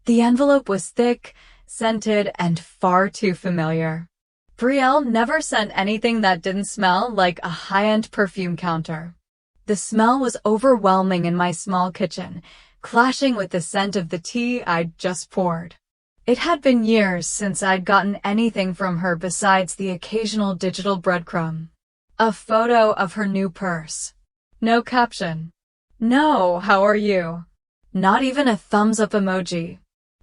The envelope was thick, scented, and far too familiar. Brielle never sent anything that didn't smell like a high-end perfume counter. The smell was overwhelming in my small kitchen, clashing with the scent of the tea I'd just poured. It had been years since I'd gotten anything from her besides the occasional digital breadcrumb. A photo of her new purse. No caption. No, how are you? Not even a thumbs-up emoji.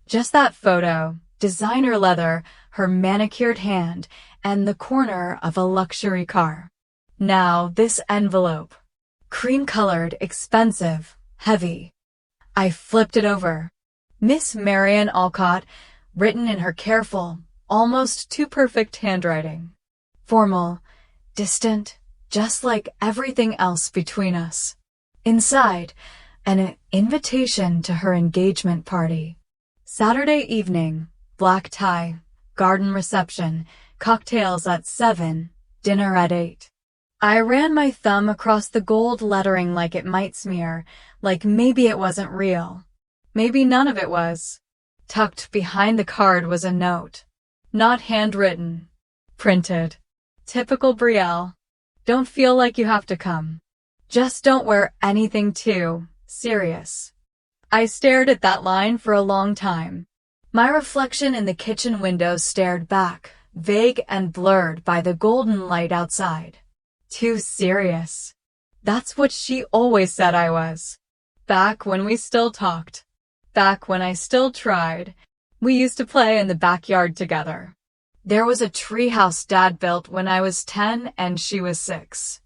Just that photo, designer leather, her manicured hand, and the corner of a luxury car. Now this envelope. Cream-colored, expensive, heavy. I flipped it over. Miss Marian Alcott, written in her careful, almost too perfect handwriting. Formal, distant, just like everything else between us. Inside, an invitation to her engagement party. Saturday evening, black tie, garden reception, cocktails at 7, dinner at 8. I ran my thumb across the gold lettering like it might smear, like maybe it wasn't real. Maybe none of it was. Tucked behind the card was a note. Not handwritten. Printed. Typical Brielle. Don't feel like you have to come. Just don't wear anything too serious. I stared at that line for a long time. My reflection in the kitchen window stared back, vague and blurred by the golden light outside. Too serious. That's what she always said I was. Back when we still talked. Back when I still tried. We used to play in the backyard together. There was a treehouse Dad built when I was 10 and she was 6.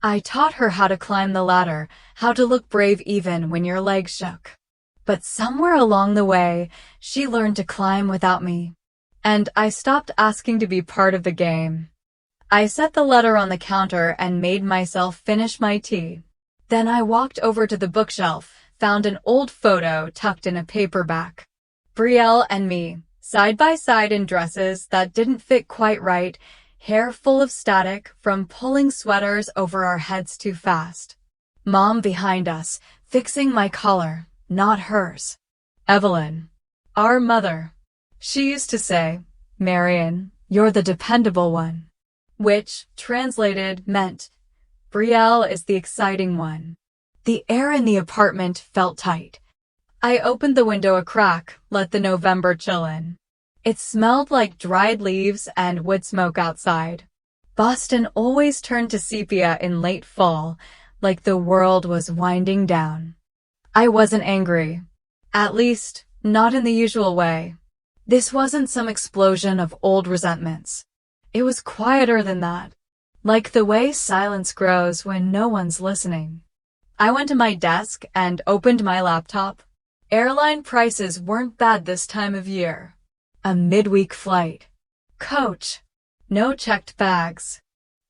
I taught her how to climb the ladder, how to look brave even when your legs shook. But somewhere along the way, she learned to climb without me. And I stopped asking to be part of the game. I set the letter on the counter and made myself finish my tea. Then I walked over to the bookshelf, found an old photo tucked in a paperback. Brielle and me, side by side in dresses that didn't fit quite right, hair full of static from pulling sweaters over our heads too fast. Mom behind us, fixing my collar, not hers. Evelyn. Our mother. She used to say, "Marian, you're the dependable one." Which, translated, meant, Brielle is the exciting one. The air in the apartment felt tight. I opened the window a crack, let the November chill in. It smelled like dried leaves and wood smoke outside. Boston always turned to sepia in late fall, like the world was winding down. I wasn't angry. At least, not in the usual way. This wasn't some explosion of old resentments. It was quieter than that. Like the way silence grows when no one's listening. I went to my desk and opened my laptop. Airline prices weren't bad this time of year. A midweek flight. Coach. No checked bags.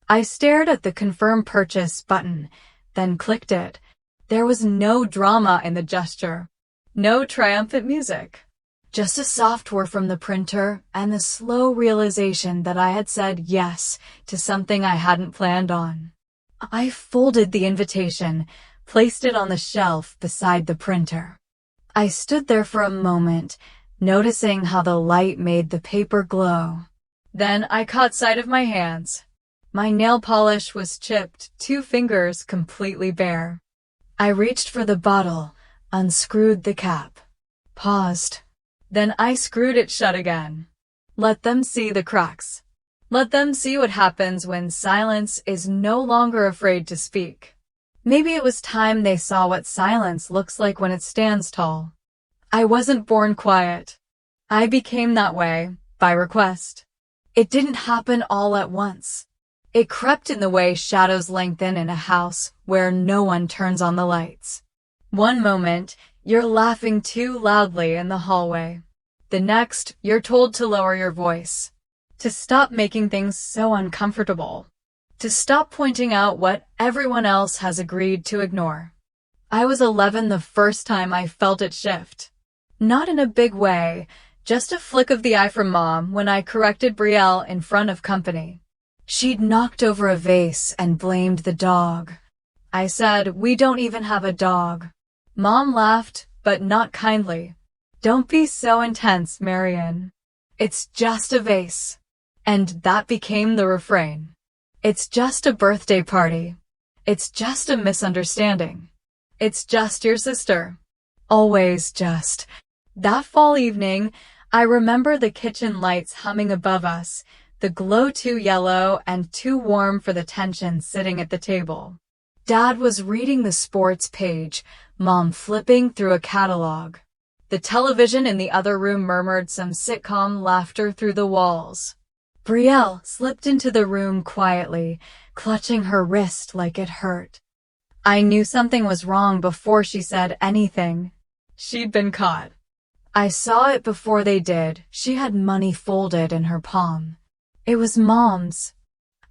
I stared at the confirm purchase button, then clicked it. There was no drama in the gesture. No triumphant music. Just a soft whir from the printer and the slow realization that I had said yes to something I hadn't planned on. I folded the invitation, placed it on the shelf beside the printer. I stood there for a moment, noticing how the light made the paper glow. Then I caught sight of my hands. My nail polish was chipped, 2 fingers completely bare. I reached for the bottle, unscrewed the cap, paused. Then I screwed it shut again. Let them see the cracks. Let them see what happens when silence is no longer afraid to speak. Maybe it was time they saw what silence looks like when it stands tall. I wasn't born quiet. I became that way, by request. It didn't happen all at once. It crept in the way shadows lengthen in a house where no one turns on the lights. One moment, you're laughing too loudly in the hallway. The next, you're told to lower your voice. To stop making things so uncomfortable. To stop pointing out what everyone else has agreed to ignore. I was 11 the first time I felt it shift. Not in a big way, just a flick of the eye from Mom when I corrected Brielle in front of company. She'd knocked over a vase and blamed the dog. I said, "We don't even have a dog." Mom laughed, but not kindly. Don't be so intense, Marion. It's just a vase. And that became the refrain. It's just a birthday party. It's just a misunderstanding. It's just your sister. Always just. That fall evening, I remember the kitchen lights humming above us, the glow too yellow and too warm for the tension sitting at the table. Dad was reading the sports page, Mom flipping through a catalog. The television in the other room murmured some sitcom laughter through the walls. Brielle slipped into the room quietly, clutching her wrist like it hurt. I knew something was wrong before she said anything. She'd been caught. I saw it before they did. She had money folded in her palm. It was Mom's.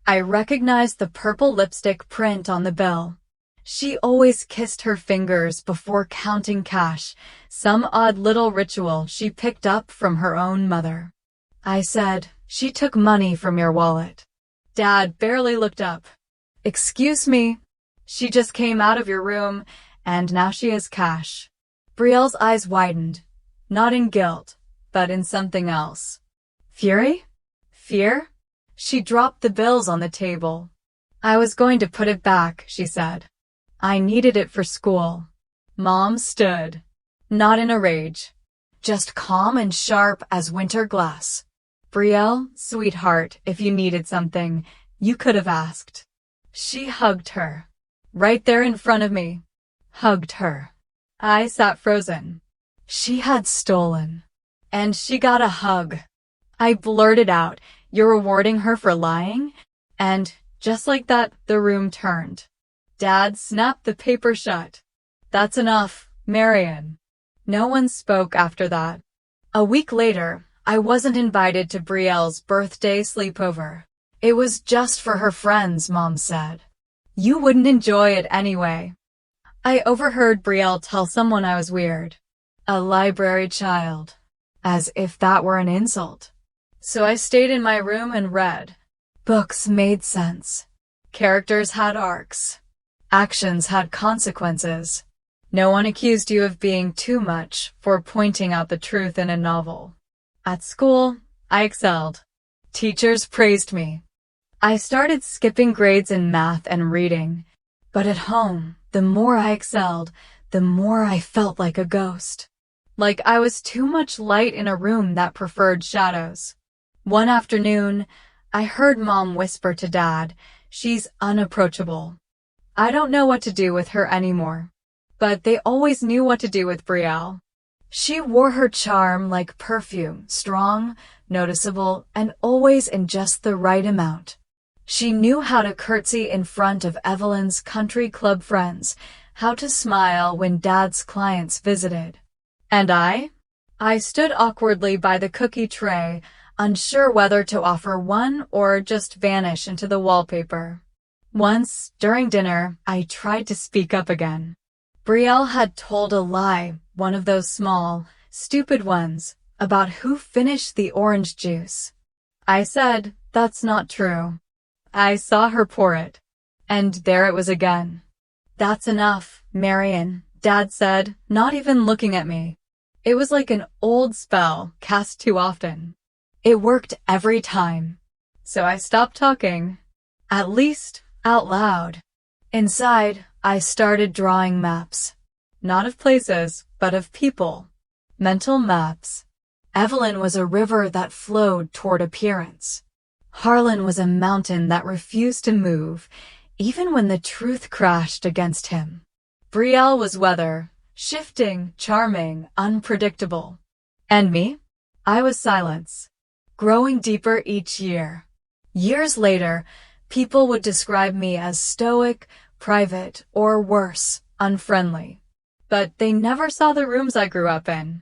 I recognized the purple lipstick print on the bill. She always kissed her fingers before counting cash, some odd little ritual she picked up from her own mother. I said, "She took money from your wallet." Dad barely looked up. "Excuse me. She just came out of your room, and now she has cash." Brielle's eyes widened, not in guilt, but in something else. Fury? Fear? She dropped the bills on the table. "I was going to put it back," she said. "I needed it for school." Mom stood, not in a rage, just calm and sharp as winter glass. "Brielle, sweetheart, if you needed something, you could have asked." She hugged her, right there in front of me. Hugged her. I sat frozen. She had stolen. And she got a hug. I blurted out, "You're rewarding her for lying?" And, just like that, the room turned. Dad snapped the paper shut. "That's enough, Marion." No one spoke after that. A week later, I wasn't invited to Brielle's birthday sleepover. It was just for her friends, Mom said. "You wouldn't enjoy it anyway." I overheard Brielle tell someone I was weird. A library child. As if that were an insult. So I stayed in my room and read. Books made sense. Characters had arcs. Actions had consequences. No one accused you of being too much for pointing out the truth in a novel. At school, I excelled. Teachers praised me. I started skipping grades in math and reading. But at home, the more I excelled, the more I felt like a ghost. Like I was too much light in a room that preferred shadows. One afternoon, I heard Mom whisper to Dad, "She's unapproachable." I don't know what to do with her anymore. But they always knew what to do with Brielle. She wore her charm like perfume, strong, noticeable, and always in just the right amount. She knew how to curtsy in front of Evelyn's country club friends, how to smile when Dad's clients visited. And I stood awkwardly by the cookie tray, unsure whether to offer one or just vanish into the wallpaper. Once, during dinner, I tried to speak up again. Brielle had told a lie, one of those small, stupid ones, about who finished the orange juice. I said, "That's not true." I saw her pour it. And there it was again. "That's enough, Marion," Dad said, not even looking at me. It was like an old spell cast too often. It worked every time. So I stopped talking. At least, out loud. Inside, I started drawing maps. Not of places, but of people. Mental maps. Evelyn was a river that flowed toward appearance. Harlan was a mountain that refused to move, even when the truth crashed against him. Brielle was weather, shifting, charming, unpredictable. And me? I was silence, growing deeper each year. Years later, people would describe me as stoic, private, or worse, unfriendly. But they never saw the rooms I grew up in.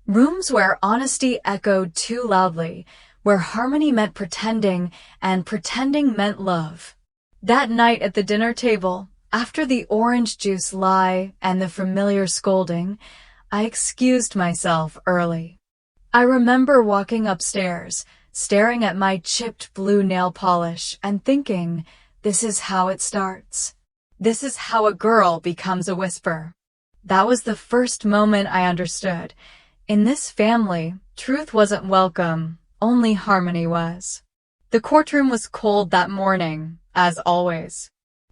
Rooms where honesty echoed too loudly, where harmony meant pretending, and pretending meant love. That night at the dinner table, after the orange juice lie and the familiar scolding, I excused myself early. I remember walking upstairs, staring at my chipped blue nail polish and thinking, this is how it starts. This is how a girl becomes a whisper. That was the first moment I understood. In this family, truth wasn't welcome, only harmony was. The courtroom was cold that morning, as always.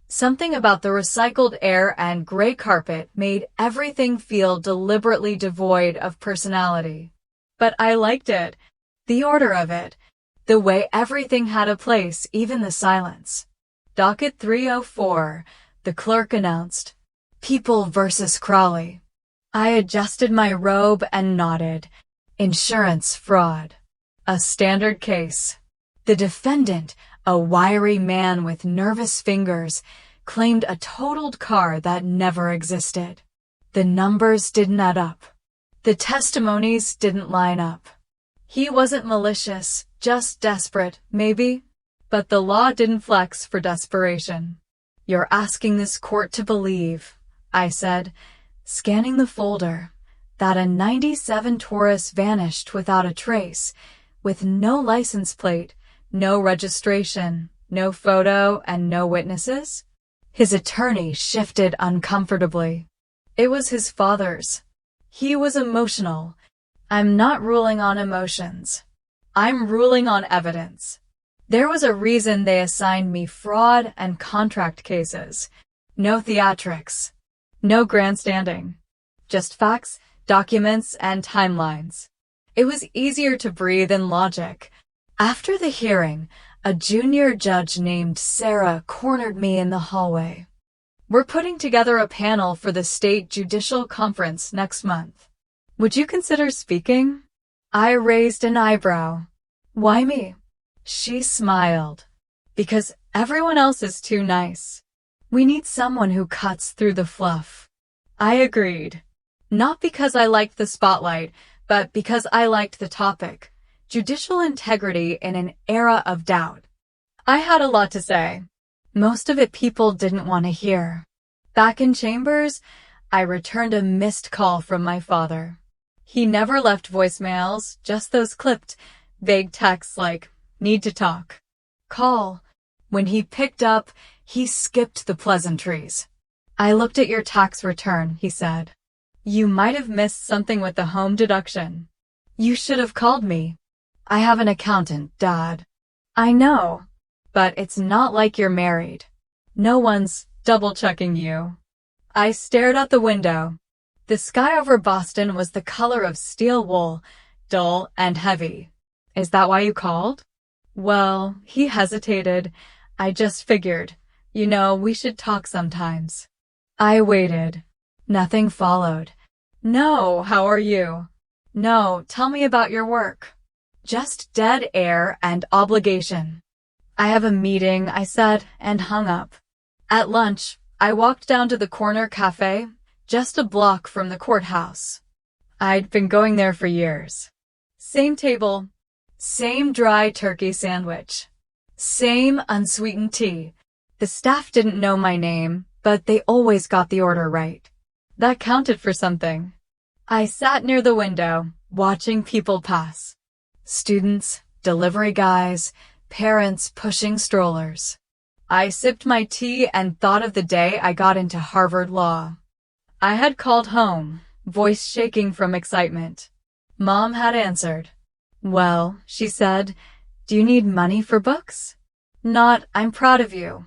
Something about the recycled air and gray carpet made everything feel deliberately devoid of personality. But I liked it. The order of it. The way everything had a place, even the silence. Docket 304, the clerk announced. People versus Crawley. I adjusted my robe and nodded. Insurance fraud. A standard case. The defendant, a wiry man with nervous fingers, claimed a totaled car that never existed. The numbers didn't add up. The testimonies didn't line up. He wasn't malicious, just desperate, maybe. But the law didn't flex for desperation. You're asking this court to believe, I said, scanning the folder, that a '97 Taurus vanished without a trace, with no license plate, no registration, no photo, and no witnesses? His attorney shifted uncomfortably. It was his father's. He was emotional. I'm not ruling on emotions. I'm ruling on evidence. There was a reason they assigned me fraud and contract cases. No theatrics. No grandstanding. Just facts, documents, and timelines. It was easier to breathe in logic. After the hearing, a junior judge named Sarah cornered me in the hallway. We're putting together a panel for the state judicial conference next month. Would you consider speaking? I raised an eyebrow. Why me? She smiled. Because everyone else is too nice. We need someone who cuts through the fluff. I agreed. Not because I liked the spotlight, but because I liked the topic. Judicial integrity in an era of doubt. I had a lot to say. Most of it people didn't want to hear. Back in chambers, I returned a missed call from my father. He never left voicemails, just those clipped, vague texts like, need to talk. Call. When he picked up, he skipped the pleasantries. I looked at your tax return, he said. You might have missed something with the home deduction. You should have called me. I have an accountant, Dad. I know. But it's not like you're married. No one's double-checking you. I stared out the window. The sky over Boston was the color of steel wool, dull and heavy. Is that why you called? Well, he hesitated. I just figured, we should talk sometimes. I waited. Nothing followed. No, how are you? No, tell me about your work. Just dead air and obligation. I have a meeting, I said, and hung up. At lunch, I walked down to the corner cafe, just a block from the courthouse. I'd been going there for years. Same table, same dry turkey sandwich, same unsweetened tea. The staff didn't know my name, but they always got the order right. That counted for something. I sat near the window, watching people pass. Students, delivery guys, parents pushing strollers. I sipped my tea and thought of the day I got into Harvard Law. I had called home, voice shaking from excitement. Mom had answered. Well, she said, do you need money for books? Not, I'm proud of you.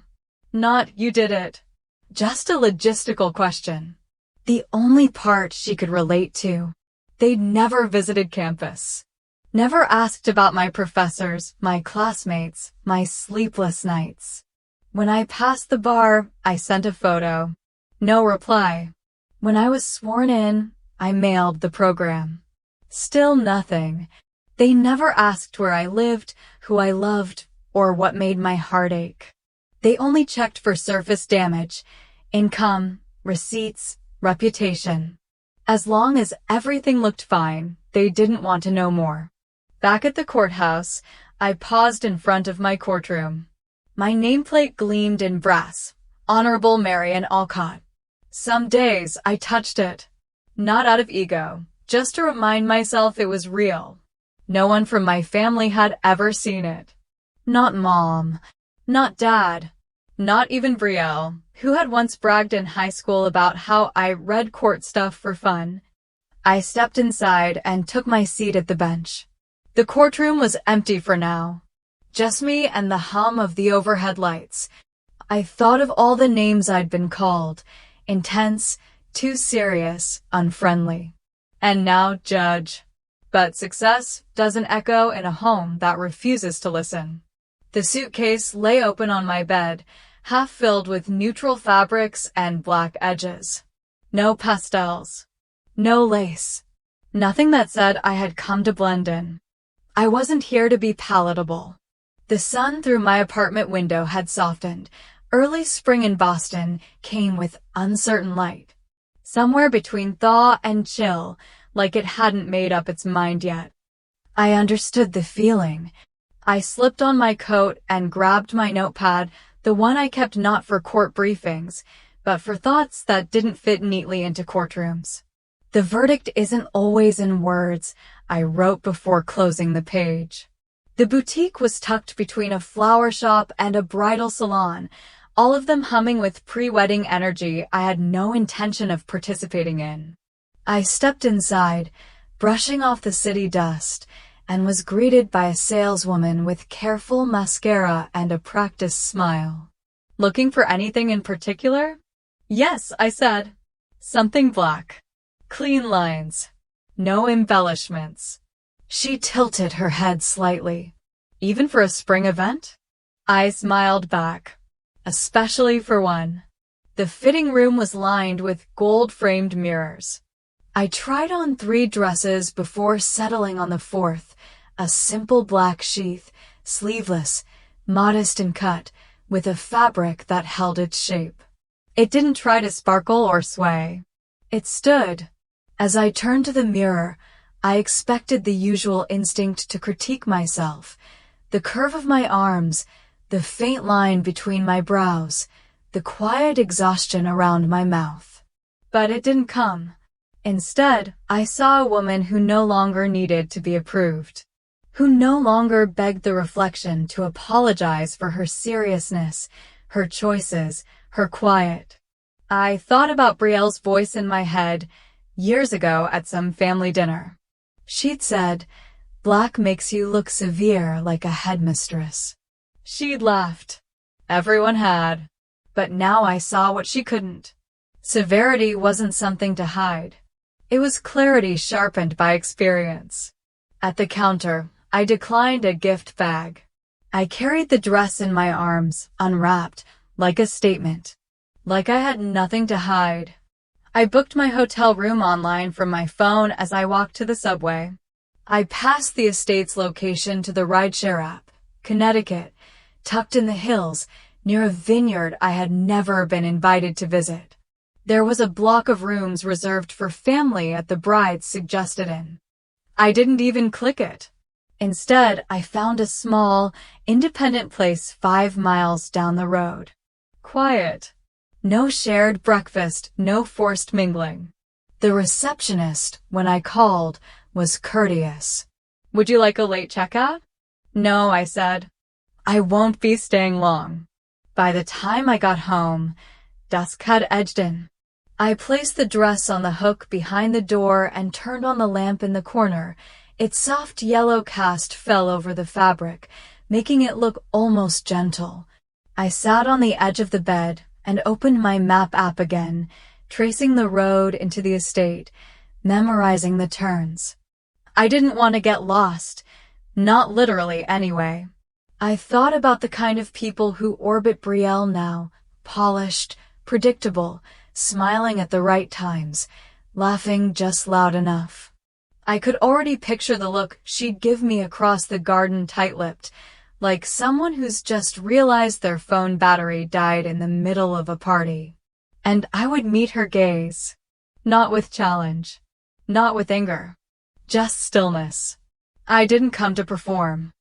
Not, you did it. Just a logistical question. The only part she could relate to. They'd never visited campus. Never asked about my professors, my classmates, my sleepless nights. When I passed the bar, I sent a photo. No reply. When I was sworn in, I mailed the program. Still nothing. They never asked where I lived, who I loved, or what made my heart ache. They only checked for surface damage, income, receipts, reputation. As long as everything looked fine, they didn't want to know more. Back at the courthouse, I paused in front of my courtroom. My nameplate gleamed in brass, Honorable Marion Alcott. Some days I touched it. Not out of ego, just to remind myself it was real. No one from my family had ever seen it. Not Mom. Not Dad. Not even Brielle, who had once bragged in high school about how I read court stuff for fun. I stepped inside and took my seat at the bench. The courtroom was empty for now. Just me and the hum of the overhead lights. I thought of all the names I'd been called. Intense, too serious, unfriendly. And now judge. But success doesn't echo in a home that refuses to listen. The suitcase lay open on my bed, half filled with neutral fabrics and black edges. No pastels. No lace. Nothing that said I had come to blend in. I wasn't here to be palatable. The sun through my apartment window had softened. Early spring in Boston came with uncertain light. Somewhere between thaw and chill, like it hadn't made up its mind yet. I understood the feeling. I slipped on my coat and grabbed my notepad, the one I kept not for court briefings, but for thoughts that didn't fit neatly into courtrooms. The verdict isn't always in words, I wrote before closing the page. The boutique was tucked between a flower shop and a bridal salon, all of them humming with pre-wedding energy I had no intention of participating in. I stepped inside, brushing off the city dust, and was greeted by a saleswoman with careful mascara and a practiced smile. Looking for anything in particular? Yes, I said. Something black. Clean lines. No embellishments. She tilted her head slightly. Even for a spring event? I smiled back. Especially for one. The fitting room was lined with gold-framed mirrors. I tried on 3 dresses before settling on the 4th, a simple black sheath, sleeveless, modest in cut, with a fabric that held its shape. It didn't try to sparkle or sway. It stood. As I turned to the mirror, I expected the usual instinct to critique myself. The curve of my arms, the faint line between my brows, the quiet exhaustion around my mouth. But it didn't come. Instead, I saw a woman who no longer needed to be approved, who no longer begged the reflection to apologize for her seriousness, her choices, her quiet. I thought about Brielle's voice in my head years ago at some family dinner. She'd said, "Black makes you look severe like a headmistress." She'd laughed. Everyone had. But now I saw what she couldn't. Severity wasn't something to hide. It was clarity sharpened by experience. At the counter, I declined a gift bag. I carried the dress in my arms, unwrapped, like a statement. Like I had nothing to hide. I booked my hotel room online from my phone as I walked to the subway. I passed the estate's location to the rideshare app, Connecticut, tucked in the hills, near a vineyard I had never been invited to visit. There was a block of rooms reserved for family at the bride's suggested inn. I didn't even click it. Instead, I found a small, independent place 5 miles down the road. Quiet. No shared breakfast, no forced mingling. The receptionist, when I called, was courteous. "Would you like a late checkout?" "No," I said. "I won't be staying long." By the time I got home, dusk had edged in. I placed the dress on the hook behind the door and turned on the lamp in the corner. Its soft yellow cast fell over the fabric, making it look almost gentle. I sat on the edge of the bed and opened my map app again, tracing the road into the estate, memorizing the turns. I didn't want to get lost, not literally anyway. I thought about the kind of people who orbit Brielle now, polished, predictable, smiling at the right times, laughing just loud enough. I could already picture the look she'd give me across the garden tight-lipped, like someone who's just realized their phone battery died in the middle of a party. And I would meet her gaze. Not with challenge. Not with anger. Just stillness. I didn't come to perform.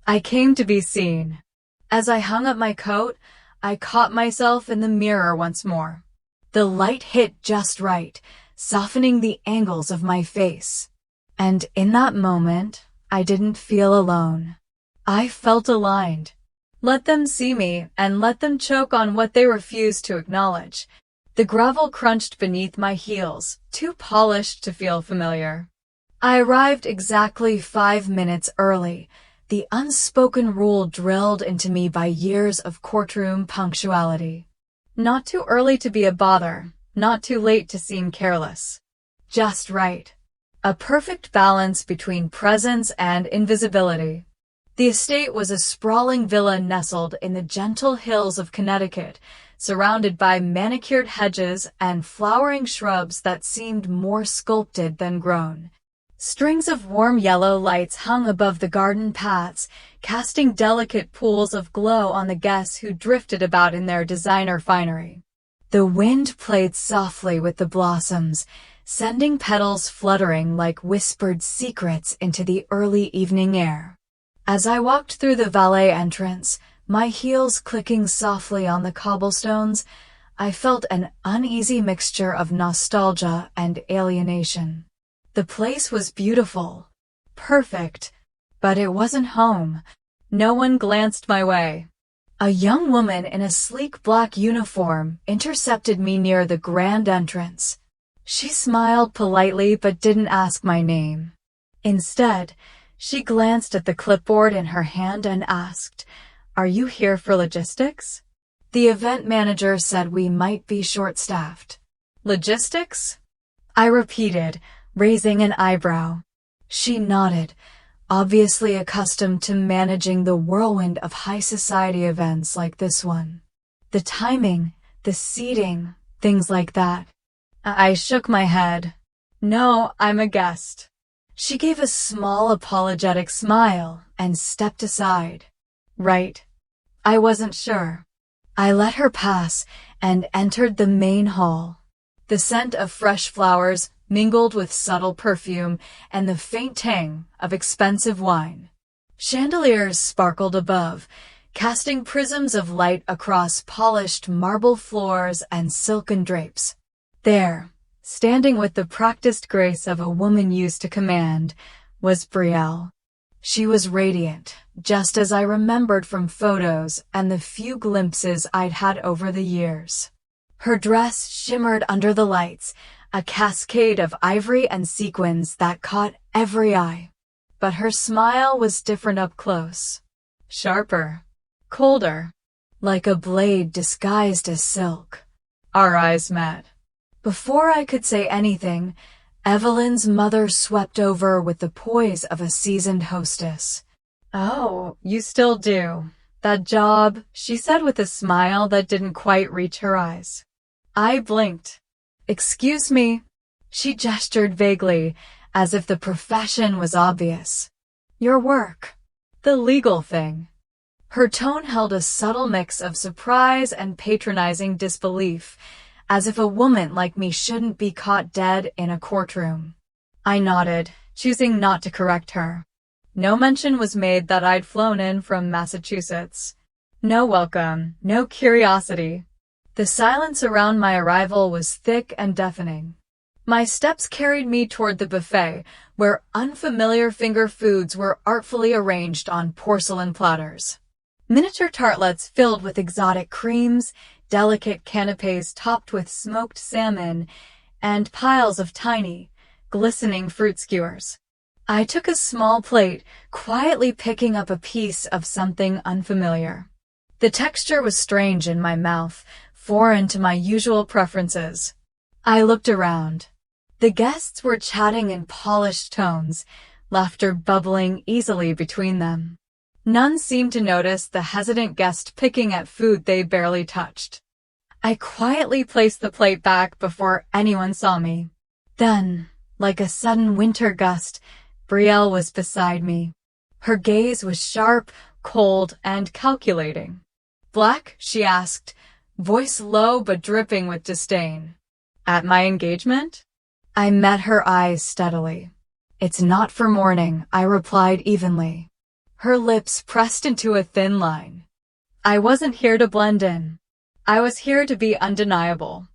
I came to be seen. As I hung up my coat, I caught myself in the mirror once more. The light hit just right, softening the angles of my face. And in that moment, I didn't feel alone. I felt aligned. Let them see me and let them choke on what they refuse to acknowledge. The gravel crunched beneath my heels, too polished to feel familiar. I arrived exactly 5 minutes early, the unspoken rule drilled into me by years of courtroom punctuality. Not too early to be a bother, not too late to seem careless. Just right. A perfect balance between presence and invisibility. The estate was a sprawling villa nestled in the gentle hills of Connecticut, surrounded by manicured hedges and flowering shrubs that seemed more sculpted than grown. Strings of warm yellow lights hung above the garden paths, casting delicate pools of glow on the guests who drifted about in their designer finery. The wind played softly with the blossoms, sending petals fluttering like whispered secrets into the early evening air. As I walked through the valet entrance, my heels clicking softly on the cobblestones, I felt an uneasy mixture of nostalgia and alienation. The place was beautiful, perfect, but it wasn't home. No one glanced my way. A young woman in a sleek black uniform intercepted me near the grand entrance. She smiled politely but didn't ask my name. Instead, she glanced at the clipboard in her hand and asked, "Are you here for logistics?" The event manager said we might be short-staffed. Logistics? I repeated, raising an eyebrow. She nodded, obviously accustomed to managing the whirlwind of high society events like this one. The timing, the seating, things like that. I shook my head. No, I'm a guest. She gave a small apologetic smile and stepped aside. Right. I wasn't sure. I let her pass and entered the main hall. The scent of fresh flowers mingled with subtle perfume and the faint tang of expensive wine. Chandeliers sparkled above, casting prisms of light across polished marble floors and silken drapes. There, standing with the practiced grace of a woman used to command, was Betrayal. She was radiant, just as I remembered from photos and the few glimpses I'd had over the years. Her dress shimmered under the lights, a cascade of ivory and sequins that caught every eye. But her smile was different up close. Sharper. Colder. Like a blade disguised as silk. Our eyes met. Before I could say anything, Evelyn's mother swept over with the poise of a seasoned hostess. "Oh, you still do. That job," she said with a smile that didn't quite reach her eyes. I blinked. "Excuse me." She gestured vaguely, as if the profession was obvious. "Your work." "The legal thing." Her tone held a subtle mix of surprise and patronizing disbelief, as if a woman like me shouldn't be caught dead in a courtroom. I nodded, choosing not to correct her. No mention was made that I'd flown in from Massachusetts. No welcome, no curiosity. The silence around my arrival was thick and deafening. My steps carried me toward the buffet, where unfamiliar finger foods were artfully arranged on porcelain platters. Miniature tartlets filled with exotic creams, delicate canapes topped with smoked salmon, and piles of tiny, glistening fruit skewers. I took a small plate, quietly picking up a piece of something unfamiliar. The texture was strange in my mouth, foreign to my usual preferences. I looked around. The guests were chatting in polished tones, laughter bubbling easily between them. None seemed to notice the hesitant guest picking at food they barely touched. I quietly placed the plate back before anyone saw me. Then, like a sudden winter gust, Betrayal was beside me. Her gaze was sharp, cold, and calculating. "Black?" she asked, voice low but dripping with disdain. "At my engagement?" I met her eyes steadily. "It's not for mourning," I replied evenly. Her lips pressed into a thin line. I wasn't here to blend in. I was here to be undeniable.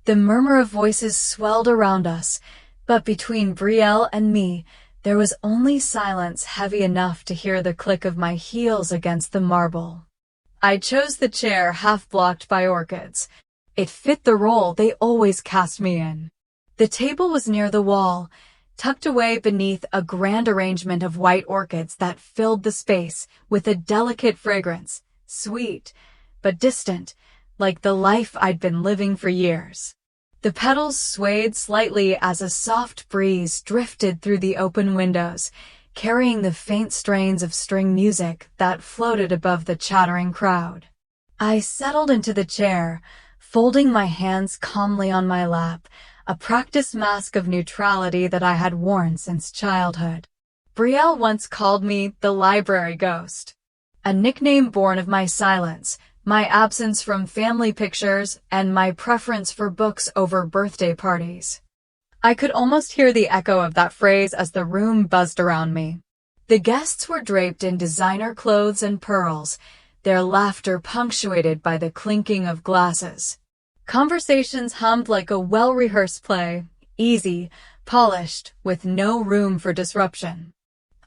The murmur of voices swelled around us, but between Betrayal and me, there was only silence heavy enough to hear the click of my heels against the marble. I chose the chair half blocked by orchids. It fit the role they always cast me in. The table was near the wall, tucked away beneath a grand arrangement of white orchids that filled the space with a delicate fragrance, sweet, but distant, like the life I'd been living for years. The petals swayed slightly as a soft breeze drifted through the open windows, carrying the faint strains of string music that floated above the chattering crowd. I settled into the chair, folding my hands calmly on my lap, a practice mask of neutrality that I had worn since childhood. Betrayal once called me the library ghost, a nickname born of my silence, my absence from family pictures, and my preference for books over birthday parties. I could almost hear the echo of that phrase as the room buzzed around me. The guests were draped in designer clothes and pearls, their laughter punctuated by the clinking of glasses. Conversations hummed like a well-rehearsed play, easy, polished, with no room for disruption.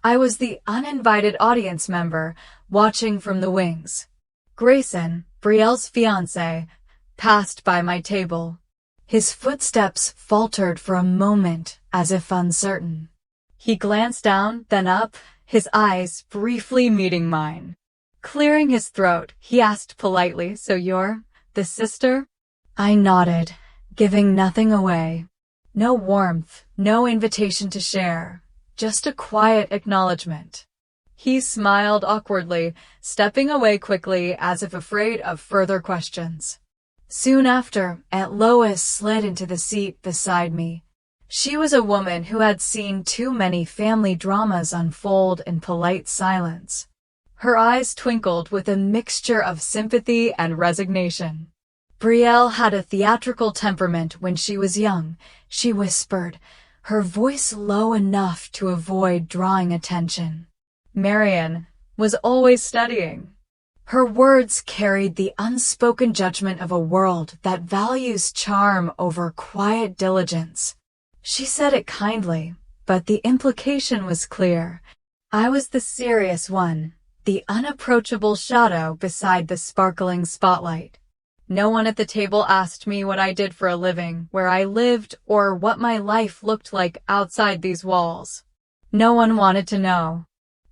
I was the uninvited audience member, watching from the wings. Grayson, Betrayal's fiancé, passed by my table. His footsteps faltered for a moment, as if uncertain. He glanced down, then up, his eyes briefly meeting mine. Clearing his throat, he asked politely, "So you're the sister?" I nodded, giving nothing away. No warmth, no invitation to share, just a quiet acknowledgement. He smiled awkwardly, stepping away quickly as if afraid of further questions. Soon after, Aunt Lois slid into the seat beside me. She was a woman who had seen too many family dramas unfold in polite silence. Her eyes twinkled with a mixture of sympathy and resignation. Betrayal had a theatrical temperament when she was young, she whispered, her voice low enough to avoid drawing attention. Marian was always studying. Her words carried the unspoken judgment of a world that values charm over quiet diligence. She said it kindly, but the implication was clear. I was the serious one, the unapproachable shadow beside the sparkling spotlight. No one at the table asked me what I did for a living, where I lived, or what my life looked like outside these walls. No one wanted to know.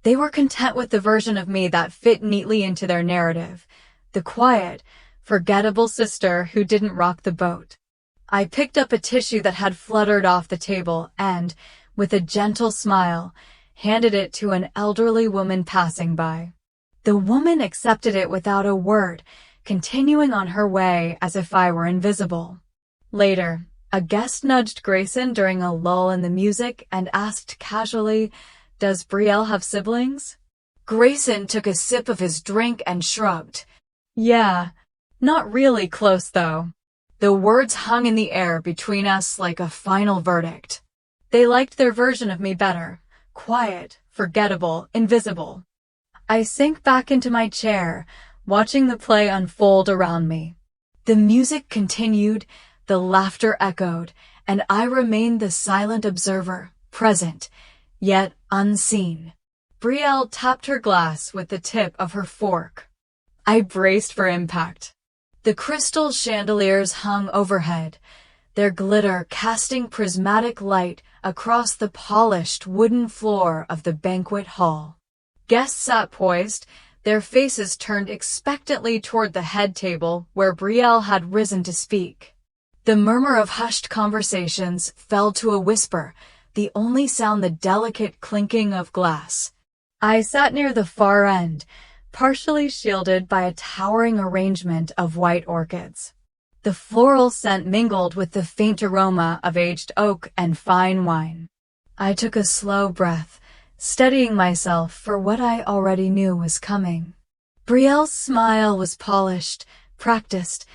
They were content with the version of me that fit neatly into their narrative, the quiet, forgettable sister who didn't rock the boat. I picked up a tissue that had fluttered off the table and, with a gentle smile, handed it to an elderly woman passing by. The woman accepted it without a word, continuing on her way as if I were invisible. Later, a guest nudged Grayson during a lull in the music and asked casually, "Does Betrayal have siblings?" Grayson took a sip of his drink and shrugged. "Yeah, not really close though." The words hung in the air between us like a final verdict. They liked their version of me better. Quiet, forgettable, invisible. I sank back into my chair, watching the play unfold around me. The music continued, the laughter echoed, and I remained the silent observer, present, yet unseen. Betrayal tapped her glass with the tip of her fork. I braced for impact. The crystal chandeliers hung overhead, their glitter casting prismatic light across the polished wooden floor of the banquet hall. Guests sat poised, their faces turned expectantly toward the head table where Betrayal had risen to speak. The murmur of hushed conversations fell to a whisper, the only sound the delicate clinking of glass. I sat near the far end, partially shielded by a towering arrangement of white orchids. The floral scent mingled with the faint aroma of aged oak and fine wine. I took a slow breath, steadying myself for what I already knew was coming. Betrayal's smile was polished, practiced,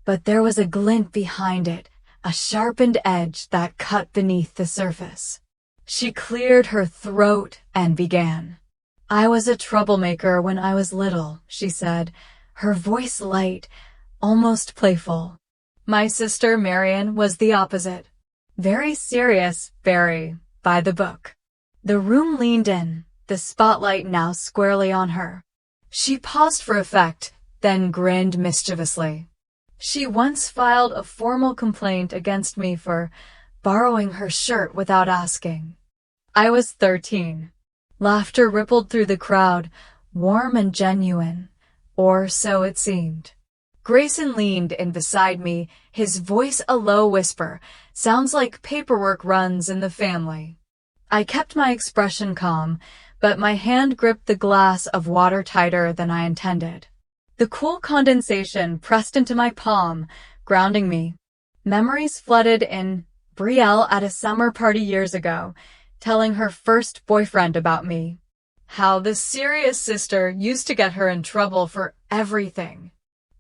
but there was a glint behind it, a sharpened edge that cut beneath the surface. She cleared her throat and began. "I was a troublemaker when I was little," she said, her voice light, almost playful. "My sister Marian was the opposite. Very serious, very by the book." The room leaned in, the spotlight now squarely on her. She paused for effect, then grinned mischievously. She once filed a formal complaint against me for borrowing her shirt without asking. I was 13. Laughter rippled through the crowd, warm and genuine, or so it seemed. Grayson leaned in beside me, his voice a low whisper. Sounds like paperwork runs in the family. I kept my expression calm, but my hand gripped the glass of water tighter than I intended. The cool condensation pressed into my palm, grounding me. Memories flooded in. Brielle at a summer party years ago, telling her first boyfriend about me. How the serious sister used to get her in trouble for everything.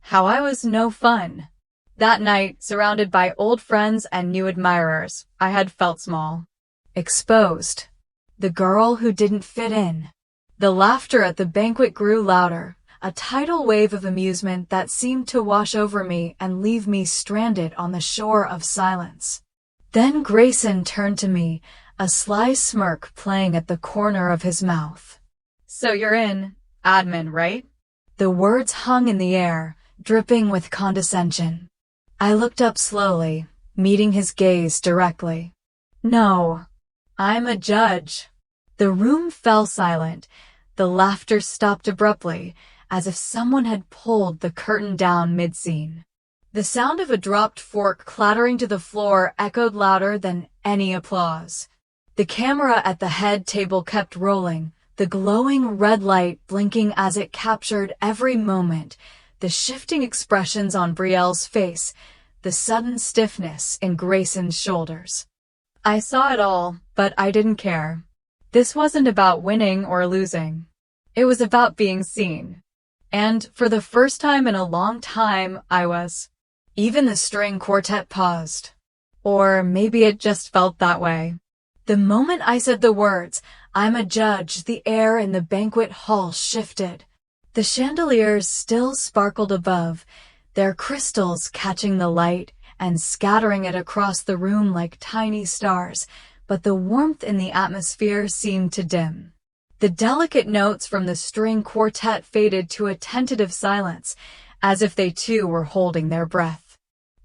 How I was no fun. That night, surrounded by old friends and new admirers, I had felt small. Exposed. The girl who didn't fit in. The laughter at the banquet grew louder, a tidal wave of amusement that seemed to wash over me and leave me stranded on the shore of silence. Then Grayson turned to me, a sly smirk playing at the corner of his mouth. So you're in, admin, right? The words hung in the air, dripping with condescension. I looked up slowly, meeting his gaze directly. No, I'm a judge. The room fell silent. The laughter stopped abruptly, as if someone had pulled the curtain down mid-scene. The sound of a dropped fork clattering to the floor echoed louder than any applause. The camera at the head table kept rolling, the glowing red light blinking as it captured every moment, the shifting expressions on Brielle's face, the sudden stiffness in Grayson's shoulders. I saw it all, but I didn't care. This wasn't about winning or losing. It was about being seen. And for the first time in a long time, I was. Even the string quartet paused. Or maybe it just felt that way. The moment I said the words, "I'm a judge," the air in the banquet hall shifted. The chandeliers still sparkled above, their crystals catching the light and scattering it across the room like tiny stars, but the warmth in the atmosphere seemed to dim. The delicate notes from the string quartet faded to a tentative silence, as if they too were holding their breath.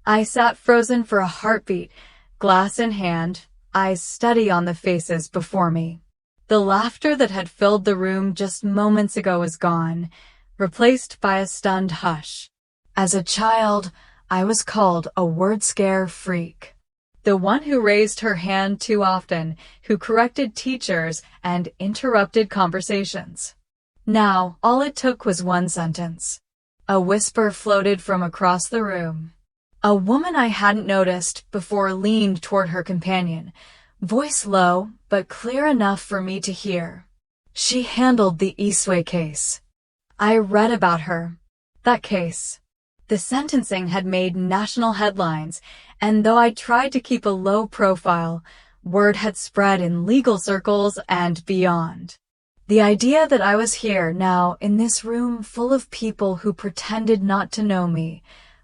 I sat frozen for a heartbeat, glass in hand, eyes steady on the faces before me. The laughter that had filled the room just moments ago was gone, replaced by a stunned hush. As a child, I was called a word-scare freak. The one who raised her hand too often, who corrected teachers and interrupted conversations. Now, all it took was one sentence. A whisper floated from across the room. A woman I hadn't noticed before leaned toward her companion, voice low but clear enough for me to hear. She handled the Eastway case. I read about her. That case. The sentencing had made national headlines, and though I tried to keep a low profile, word had spread in legal circles and beyond. The idea that I was here now in this room full of people who pretended not to know me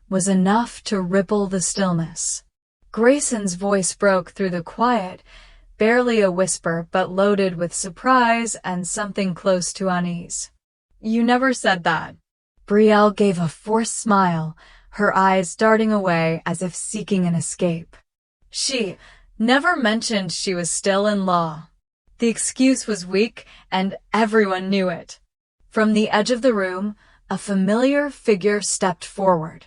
was enough to ripple the stillness. Grayson's voice broke through the quiet, barely a whisper but loaded with surprise and something close to unease. You never said that. Brielle gave a forced smile, her eyes darting away as if seeking an escape. She never mentioned she was still in law. The excuse was weak, and everyone knew it. From the edge of the room, a familiar figure stepped forward.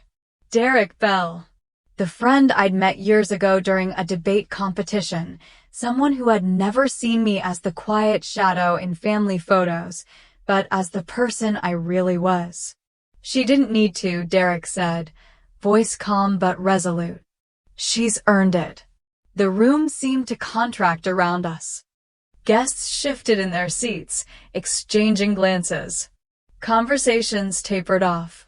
Derek Bell. The friend I'd met years ago during a debate competition, someone who had never seen me as the quiet shadow in family photos, but as the person I really was. She didn't need to, Derek said, voice calm but resolute. She's earned it. The room seemed to contract around us. Guests shifted in their seats, exchanging glances. Conversations tapered off.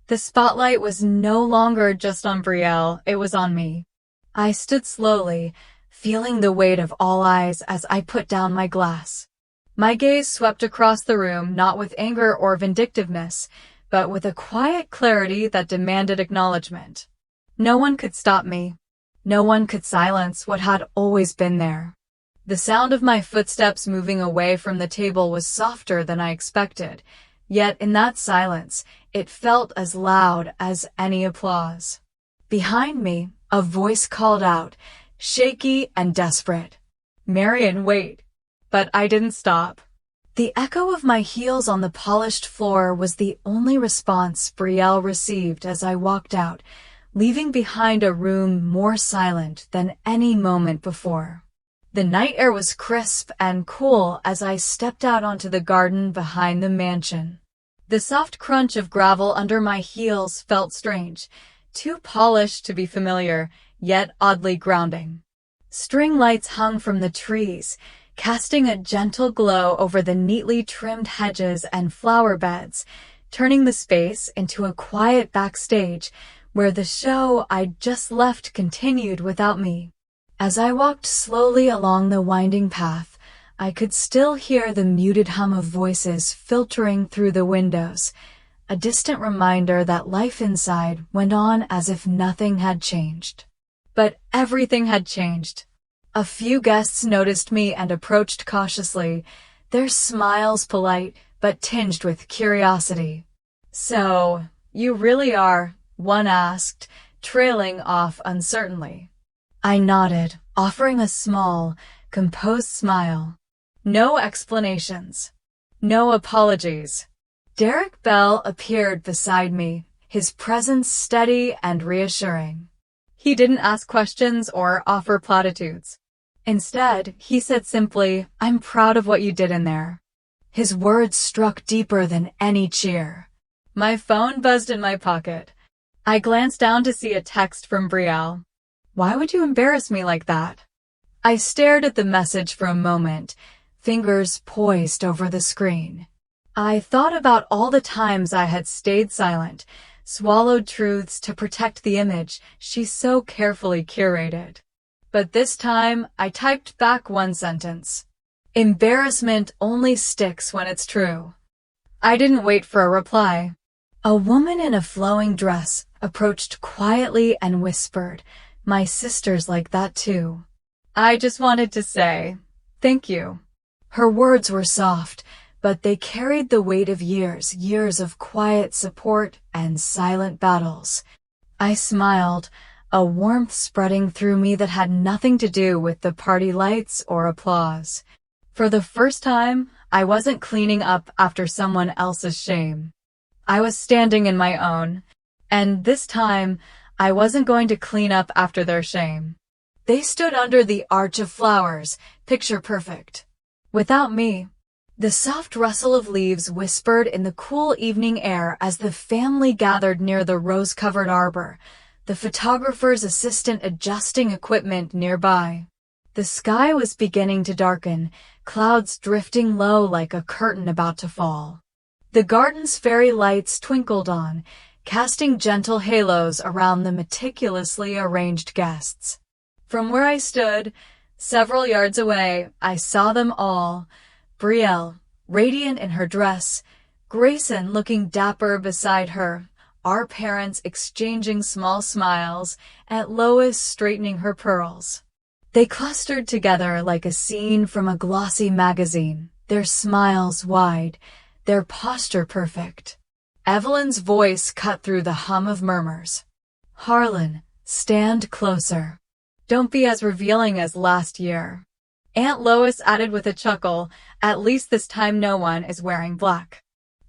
The spotlight was no longer just on Brielle, it was on me. I stood slowly, feeling the weight of all eyes as I put down my glass. My gaze swept across the room not with anger or vindictiveness, but with a quiet clarity that demanded acknowledgement. No one could stop me. No one could silence what had always been there. The sound of my footsteps moving away from the table was softer than I expected, Yet in that silence, it felt as loud as any applause. Behind me, a voice called out, shaky and desperate, "Marion, wait." But I didn't stop. The echo of my heels on the polished floor was the only response Brielle received as I walked out, leaving behind a room more silent than any moment before. The night air was crisp and cool as I stepped out onto the garden behind the mansion. The soft crunch of gravel under my heels felt strange, too polished to be familiar, yet oddly grounding. String lights hung from the trees, casting a gentle glow over the neatly trimmed hedges and flower beds, turning the space into a quiet backstage where the show I'd just left continued without me. As I walked slowly along the winding path, I could still hear the muted hum of voices filtering through the windows, a distant reminder that life inside went on as if nothing had changed. But everything had changed. A few guests noticed me and approached cautiously, their smiles polite but tinged with curiosity. "So, you really are?" one asked, trailing off uncertainly. I nodded, offering a small, composed smile. No explanations. No apologies. Derek Bell appeared beside me, his presence steady and reassuring. He didn't ask questions or offer platitudes. Instead, he said simply, "I'm proud of what you did in there." His words struck deeper than any cheer. My phone buzzed in my pocket. I glanced down to see a text from Brielle. "Why would you embarrass me like that?" I stared at the message for a moment, fingers poised over the screen. I thought about all the times I had stayed silent, swallowed truths to protect the image she so carefully curated. But this time, I typed back one sentence. "Embarrassment only sticks when it's true." I didn't wait for a reply. A woman in a flowing dress approached quietly and whispered, "My sister's like that too." I just wanted to say, "Thank you." Her words were soft, but they carried the weight of years of quiet support and silent battles. I smiled, a warmth spreading through me that had nothing to do with the party lights or applause. For the first time, I wasn't cleaning up after someone else's shame. I was standing in my own, and this time, I wasn't going to clean up after their shame. They stood under the arch of flowers, picture perfect. Without me. The soft rustle of leaves whispered in the cool evening air as the family gathered near the rose-covered arbor, the photographer's assistant adjusting equipment nearby. The sky was beginning to darken, clouds drifting low like a curtain about to fall. The garden's fairy lights twinkled on, casting gentle halos around the meticulously arranged guests. From where I stood, several yards away, I saw them all. Brielle, radiant in her dress, Grayson looking dapper beside her, our parents exchanging small smiles, Aunt Lois straightening her pearls. They clustered together like a scene from a glossy magazine, their smiles wide, their posture perfect. Evelyn's voice cut through the hum of murmurs. "Harlan, stand closer. Don't be as revealing as last year." Aunt Lois added with a chuckle, "At least this time no one is wearing black."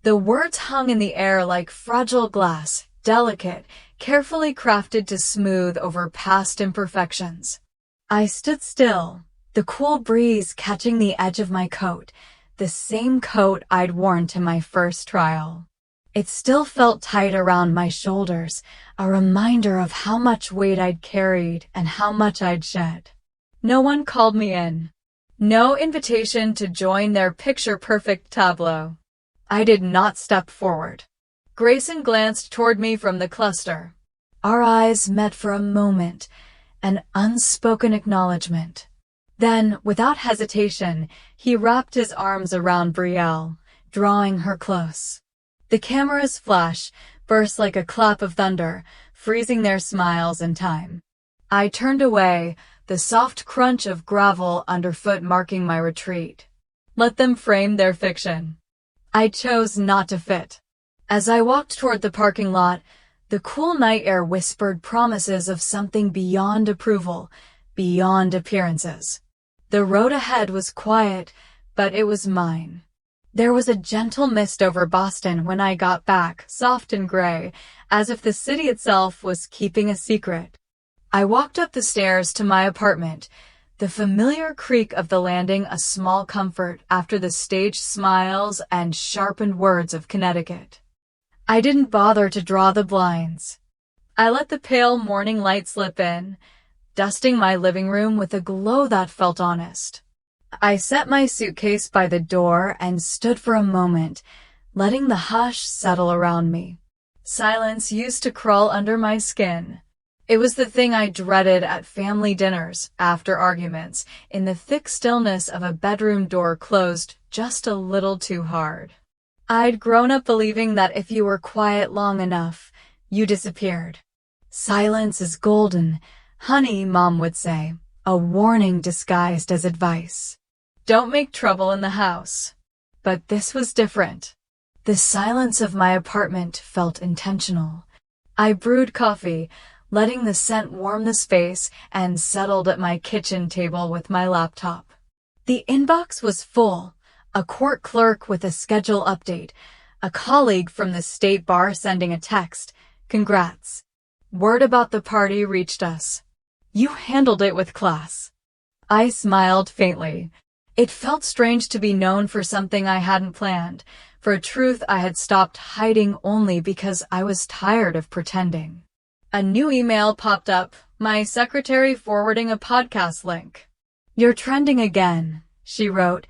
The words hung in the air like fragile glass, delicate, carefully crafted to smooth over past imperfections. I stood still, the cool breeze catching the edge of my coat, the same coat I'd worn to my first trial. It still felt tight around my shoulders, a reminder of how much weight I'd carried and how much I'd shed. No one called me in. No invitation to join their picture-perfect tableau. I did not step forward. Grayson glanced toward me from the cluster. Our eyes met for a moment, an unspoken acknowledgement. Then, without hesitation, he wrapped his arms around Brielle, drawing her close. The camera's flash burst like a clap of thunder, freezing their smiles in time. I turned away, the soft crunch of gravel underfoot marking my retreat. Let them frame their fiction. I chose not to fit. As I walked toward the parking lot, the cool night air whispered promises of something beyond approval, beyond appearances. The road ahead was quiet, but it was mine. There was a gentle mist over Boston when I got back, soft and gray, as if the city itself was keeping a secret. I walked up the stairs to my apartment, the familiar creak of the landing a small comfort after the staged smiles and sharpened words of Connecticut. I didn't bother to draw the blinds. I let the pale morning light slip in, dusting my living room with a glow that felt honest. I set my suitcase by the door and stood for a moment, letting the hush settle around me. Silence used to crawl under my skin. It was the thing I dreaded at family dinners, after arguments, in the thick stillness of a bedroom door closed just a little too hard. I'd grown up believing that if you were quiet long enough, you disappeared. Silence is golden, honey, Mom would say, a warning disguised as advice. Don't make trouble in the house. But this was different. The silence of my apartment felt intentional. I brewed coffee, letting the scent warm the space, and settled at my kitchen table with my laptop. The inbox was full. A court clerk with a schedule update, a colleague from the state bar sending a text, "Congrats." Word about the party reached us. "You handled it with class." I smiled faintly. It felt strange to be known for something I hadn't planned, for a truth I had stopped hiding only because I was tired of pretending. A new email popped up, my secretary forwarding a podcast link. "You're trending again," she wrote,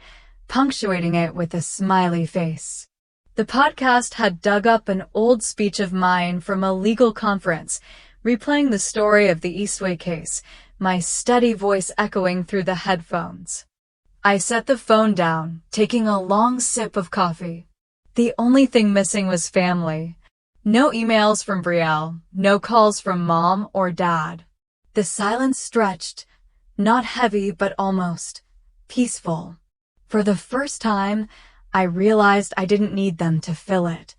punctuating it with a smiley face. The podcast had dug up an old speech of mine from a legal conference, replaying the story of the Eastway case, my steady voice echoing through the headphones. I set the phone down, taking a long sip of coffee. The only thing missing was family. No emails from Betrayal, no calls from Mom or Dad. The silence stretched, not heavy but almost peaceful. For the first time, I realized I didn't need them to fill it.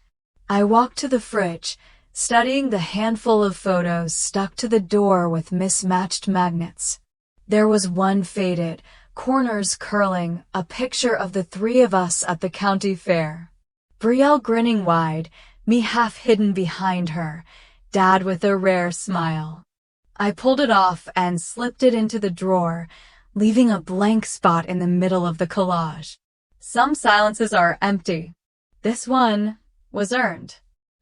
I walked to the fridge, studying the handful of photos stuck to the door with mismatched magnets. There was one faded, corners curling, a picture of the three of us at the county fair. Betrayal grinning wide, me half hidden behind her, Dad with a rare smile. I pulled it off and slipped it into the drawer, leaving a blank spot in the middle of the collage. Some silences are empty. This one was earned.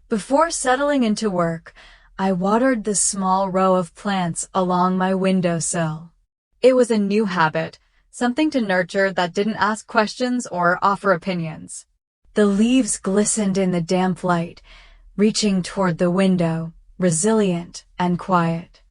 Before settling into work, I watered the small row of plants along my windowsill. It was a new habit, something to nurture that didn't ask questions or offer opinions. The leaves glistened in the damp light, reaching toward the window, resilient and quiet.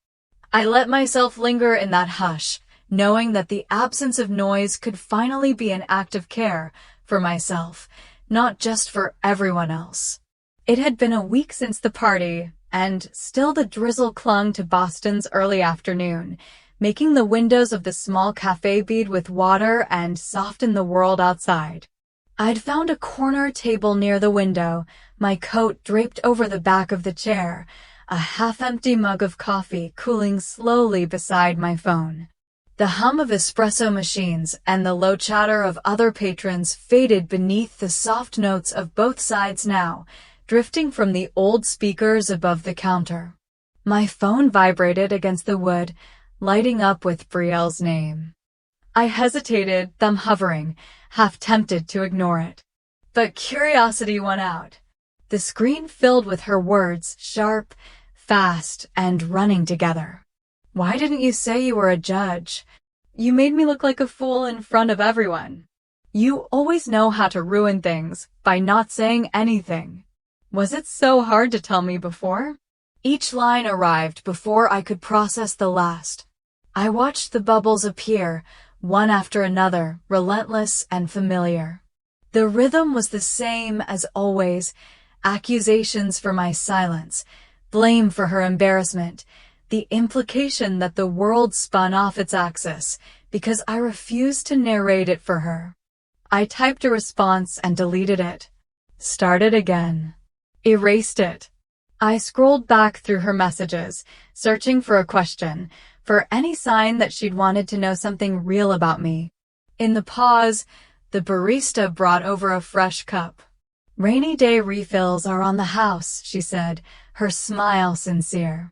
I let myself linger in that hush, knowing that the absence of noise could finally be an act of care for myself, not just for everyone else. It had been a week since the party, and still the drizzle clung to Boston's early afternoon, making the windows of the small cafe bead with water and soften the world outside. I'd found a corner table near the window, my coat draped over the back of the chair, a half-empty mug of coffee cooling slowly beside my phone. The hum of espresso machines and the low chatter of other patrons faded beneath the soft notes of both sides now, drifting from the old speakers above the counter. My phone vibrated against the wood, lighting up with Betrayal's name. I hesitated, thumb hovering, half tempted to ignore it. But curiosity won out. The screen filled with her words, sharp, fast, and running together. "Why didn't you say you were a judge? You made me look like a fool in front of everyone. You always know how to ruin things by not saying anything. Was it so hard to tell me before?" Each line arrived before I could process the last. I watched the bubbles appear, one after another, relentless and familiar. The rhythm was the same as always, accusations for my silence, blame for her embarrassment, the implication that the world spun off its axis because I refused to narrate it for her. I typed a response and deleted it. Started again. Erased it. I scrolled back through her messages, searching for a question, for any sign that she'd wanted to know something real about me. In the pause, the barista brought over a fresh cup. "Rainy day refills are on the house," she said, her smile sincere.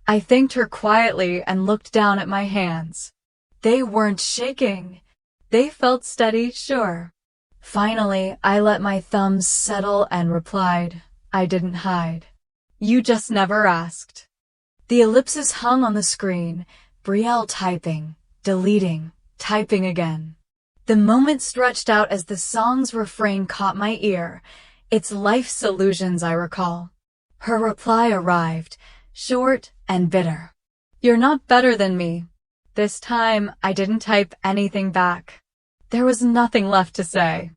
I thanked her quietly and looked down at my hands. They weren't shaking. They felt steady, sure. Finally, I let my thumbs settle and replied. I didn't hide. "You just never asked." The ellipses hung on the screen, Brielle typing, deleting, typing again. The moment stretched out as the song's refrain caught my ear. "It's life's illusions I recall." Her reply arrived, short and bitter. "You're not better than me." This time, I didn't type anything back. There was nothing left to say.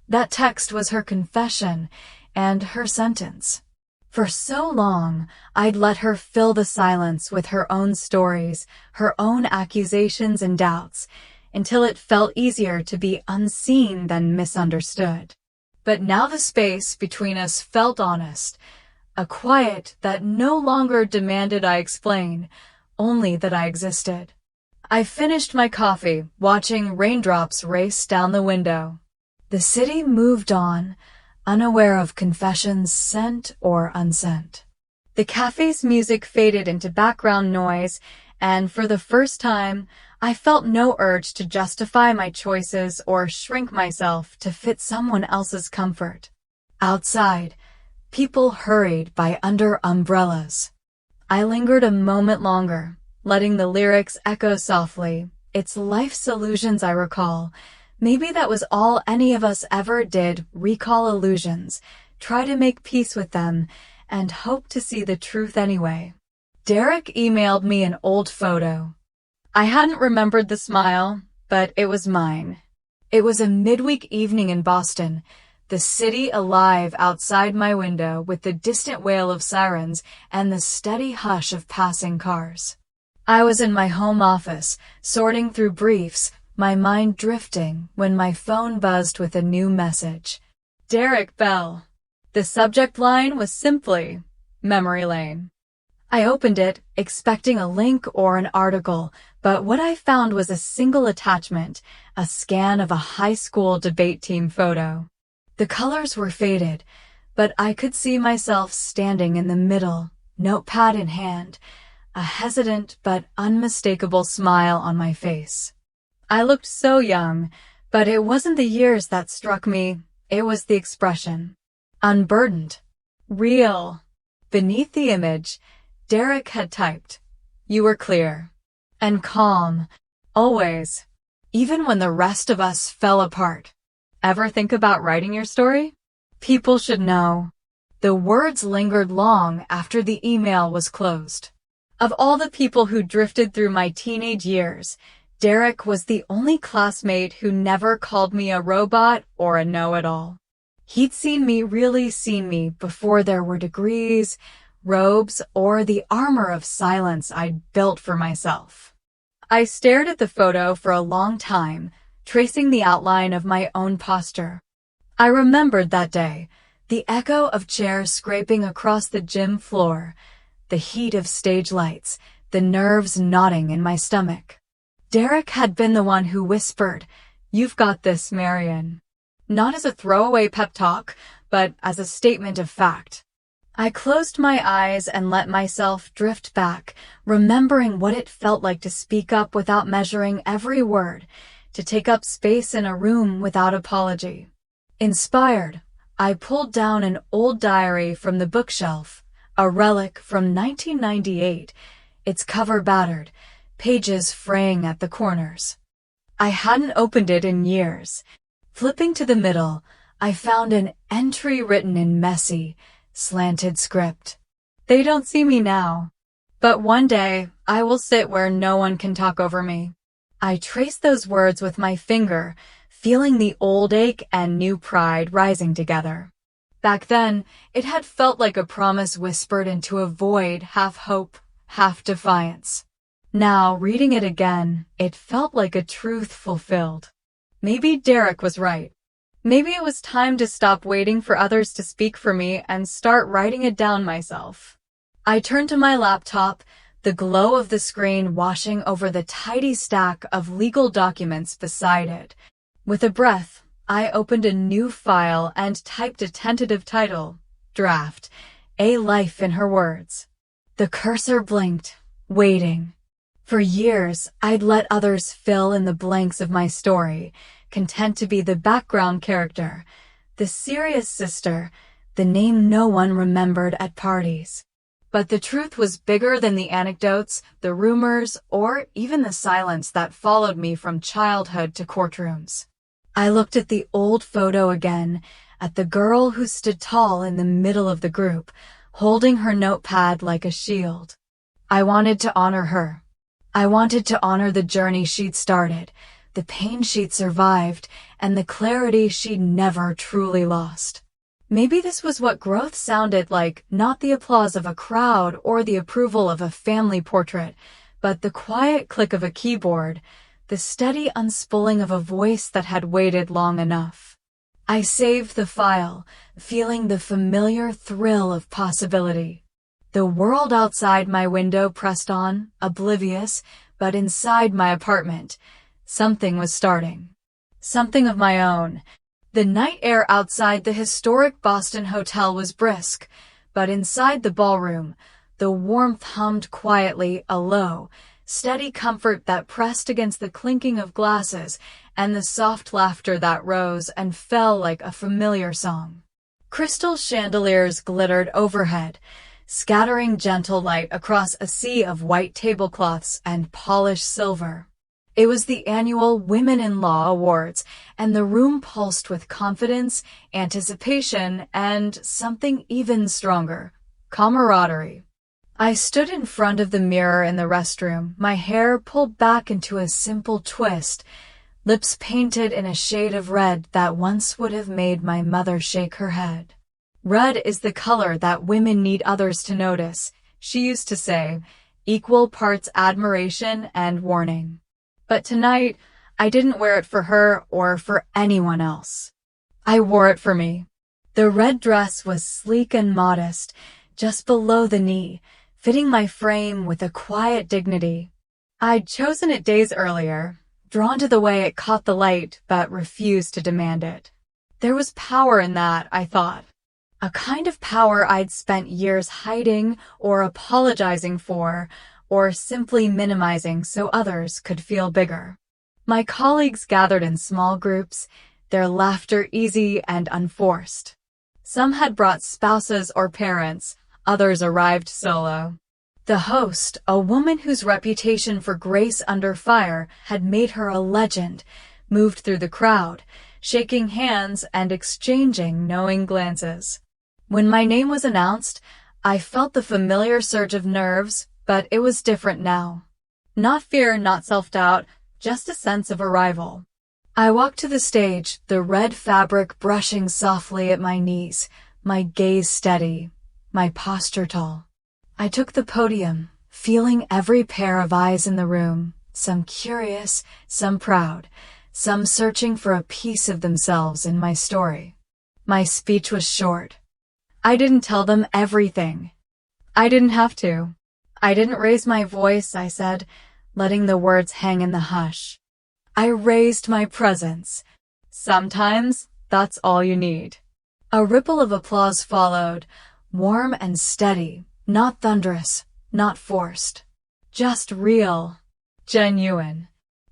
That text was her confession and her sentence. For so long, I'd let her fill the silence with her own stories, her own accusations and doubts, until it felt easier to be unseen than misunderstood. But now the space between us felt honest, a quiet that no longer demanded I explain, only that I existed. I finished my coffee, watching raindrops race down the window. The city moved on, unaware of confessions sent or unsent. The cafe's music faded into background noise, and for the first time, I felt no urge to justify my choices or shrink myself to fit someone else's comfort. Outside, people hurried by under umbrellas. I lingered a moment longer, letting the lyrics echo softly. "It's life's illusions I recall." Maybe that was all any of us ever did, recall illusions, try to make peace with them, and hope to see the truth anyway. Derek emailed me an old photo. I hadn't remembered the smile, but it was mine. It was a midweek evening in Boston, the city alive outside my window with the distant wail of sirens and the steady hush of passing cars. I was in my home office, sorting through briefs, my mind drifting, when my phone buzzed with a new message. Derek Bell. The subject line was simply, "Memory Lane." I opened it, expecting a link or an article, but what I found was a single attachment, a scan of a high school debate team photo. The colors were faded, but I could see myself standing in the middle, notepad in hand, a hesitant but unmistakable smile on my face. I looked so young, but it wasn't the years that struck me, it was the expression. Unburdened. Real. Beneath the image, Derek had typed, "You were clear. And calm. Always. Even when the rest of us fell apart." Ever think about writing your story? People should know. The words lingered long after the email was closed. Of all the people who drifted through my teenage years, Derek was the only classmate who never called me a robot or a know-it-all. He'd really seen me before there were degrees, robes, or the armor of silence I'd built for myself. I stared at the photo for a long time, tracing the outline of my own posture. I remembered that day, the echo of chairs scraping across the gym floor, the heat of stage lights, the nerves knotting in my stomach. Derek had been the one who whispered, "You've got this, Marion." Not as a throwaway pep talk, but as a statement of fact. I closed my eyes and let myself drift back, remembering what it felt like to speak up without measuring every word, to take up space in a room without apology. Inspired, I pulled down an old diary from the bookshelf, a relic from 1998, its cover battered, pages fraying at the corners. I hadn't opened it in years. Flipping to the middle, I found an entry written in messy, slanted script. "They don't see me now, but one day I will sit where no one can talk over me." I traced those words with my finger, feeling the old ache and new pride rising together. Back then, it had felt like a promise whispered into a void, half hope, half defiance. Now, reading it again, it felt like a truth fulfilled. Maybe Derek was right. Maybe it was time to stop waiting for others to speak for me and start writing it down myself. I turned to my laptop, the glow of the screen washing over the tidy stack of legal documents beside it. With a breath, I opened a new file and typed a tentative title, Draft, A Life in Her Words. The cursor blinked, waiting. For years, I'd let others fill in the blanks of my story, content to be the background character, the serious sister, the name no one remembered at parties. But the truth was bigger than the anecdotes, the rumors, or even the silence that followed me from childhood to courtrooms. I looked at the old photo again, at the girl who stood tall in the middle of the group, holding her notepad like a shield. I wanted to honor her. I wanted to honor the journey she'd started, the pain she'd survived, and the clarity she'd never truly lost. Maybe this was what growth sounded like, not the applause of a crowd or the approval of a family portrait, but the quiet click of a keyboard, the steady unspooling of a voice that had waited long enough. I saved the file, feeling the familiar thrill of possibility. The world outside my window pressed on, oblivious, but inside my apartment, something was starting. Something of my own. The night air outside the historic Boston hotel was brisk, but inside the ballroom, the warmth hummed quietly, a low, steady comfort that pressed against the clinking of glasses and the soft laughter that rose and fell like a familiar song. Crystal chandeliers glittered overhead, scattering gentle light across a sea of white tablecloths and polished silver. It was the annual Women-in-Law Awards, and the room pulsed with confidence, anticipation, and something even stronger, camaraderie. I stood in front of the mirror in the restroom, my hair pulled back into a simple twist, lips painted in a shade of red that once would have made my mother shake her head. Red is the color that women need others to notice, she used to say, equal parts admiration and warning. But tonight, I didn't wear it for her or for anyone else. I wore it for me. The red dress was sleek and modest, just below the knee, fitting my frame with a quiet dignity. I'd chosen it days earlier, drawn to the way it caught the light, but refused to demand it. There was power in that, I thought. A kind of power I'd spent years hiding or apologizing for, or simply minimizing so others could feel bigger. My colleagues gathered in small groups, their laughter easy and unforced. Some had brought spouses or parents, others arrived solo. The host, a woman whose reputation for grace under fire had made her a legend, moved through the crowd, shaking hands and exchanging knowing glances. When my name was announced, I felt the familiar surge of nerves, but it was different now. Not fear, not self-doubt, just a sense of arrival. I walked to the stage, the red fabric brushing softly at my knees, my gaze steady, my posture tall. I took the podium, feeling every pair of eyes in the room, some curious, some proud, some searching for a piece of themselves in my story. My speech was short. I didn't tell them everything. I didn't have to. I didn't raise my voice, I said, letting the words hang in the hush. I raised my presence. Sometimes that's all you need. A ripple of applause followed, warm and steady, not thunderous, not forced. Just real, genuine.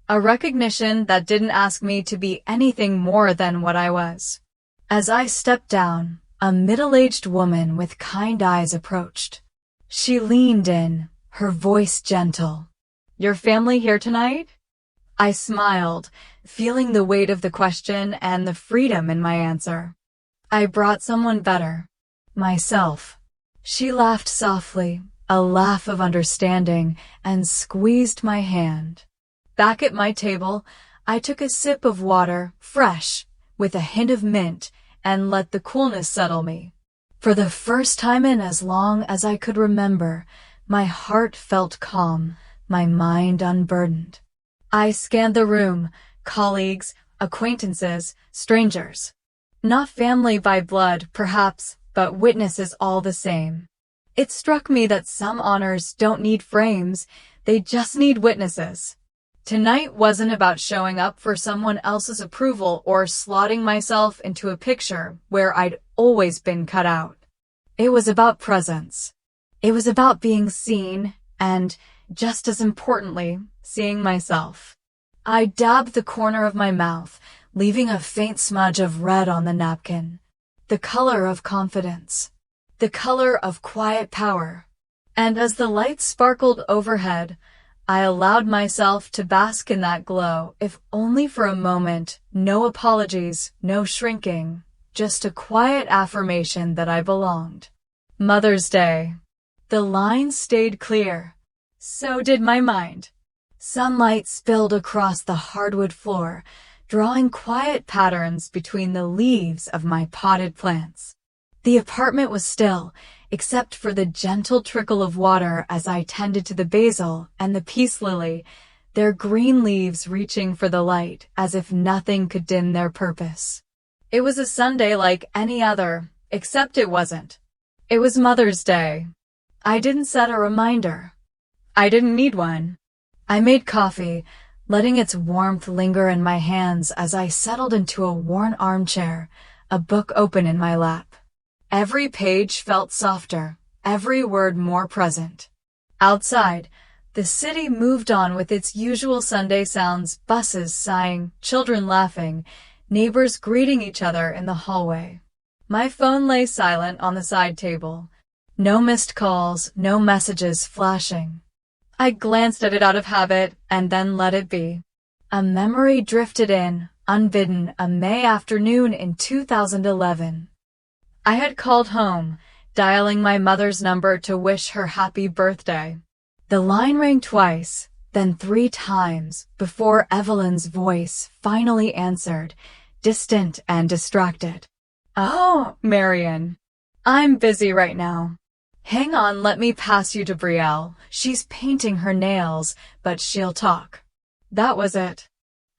A recognition that didn't ask me to be anything more than what I was. As I stepped down, a middle-aged woman with kind eyes approached. She leaned in, her voice gentle. "Your family here tonight?" I smiled, feeling the weight of the question and the freedom in my answer. "I brought someone better. Myself." She laughed softly, a laugh of understanding, and squeezed my hand. Back at my table, I took a sip of water, fresh, with a hint of mint, and let the coolness settle me. For the first time in as long as I could remember, my heart felt calm, my mind unburdened. I scanned the room, colleagues, acquaintances, strangers. Not family by blood, perhaps, but witnesses all the same. It struck me that some honors don't need frames, they just need witnesses. Tonight wasn't about showing up for someone else's approval or slotting myself into a picture where I'd always been cut out. It was about presence. It was about being seen and, just as importantly, seeing myself. I dabbed the corner of my mouth, leaving a faint smudge of red on the napkin. The color of confidence. The color of quiet power. And as the light sparkled overhead, I allowed myself to bask in that glow, if only for a moment. No apologies, no shrinking, just a quiet affirmation that I belonged. Mother's Day. The lines stayed clear. So did my mind. Sunlight spilled across the hardwood floor, drawing quiet patterns between the leaves of my potted plants. The apartment was still, except for the gentle trickle of water as I tended to the basil and the peace lily, their green leaves reaching for the light as if nothing could dim their purpose. It was a Sunday like any other, except it wasn't. It was Mother's Day. I didn't set a reminder. I didn't need one. I made coffee, letting its warmth linger in my hands as I settled into a worn armchair, a book open in my lap. Every page felt softer, every word more present. Outside, the city moved on with its usual Sunday sounds, buses sighing, children laughing, neighbors greeting each other in the hallway. My phone lay silent on the side table. No missed calls, no messages flashing. I glanced at it out of habit and then let it be. A memory drifted in, unbidden, a May afternoon in 2011. I had called home, dialing my mother's number to wish her happy birthday. The line rang twice, then 3 times, before Evelyn's voice finally answered, distant and distracted. "Oh, Marian. I'm busy right now. Hang on, let me pass you to Brielle. She's painting her nails, but she'll talk." That was it.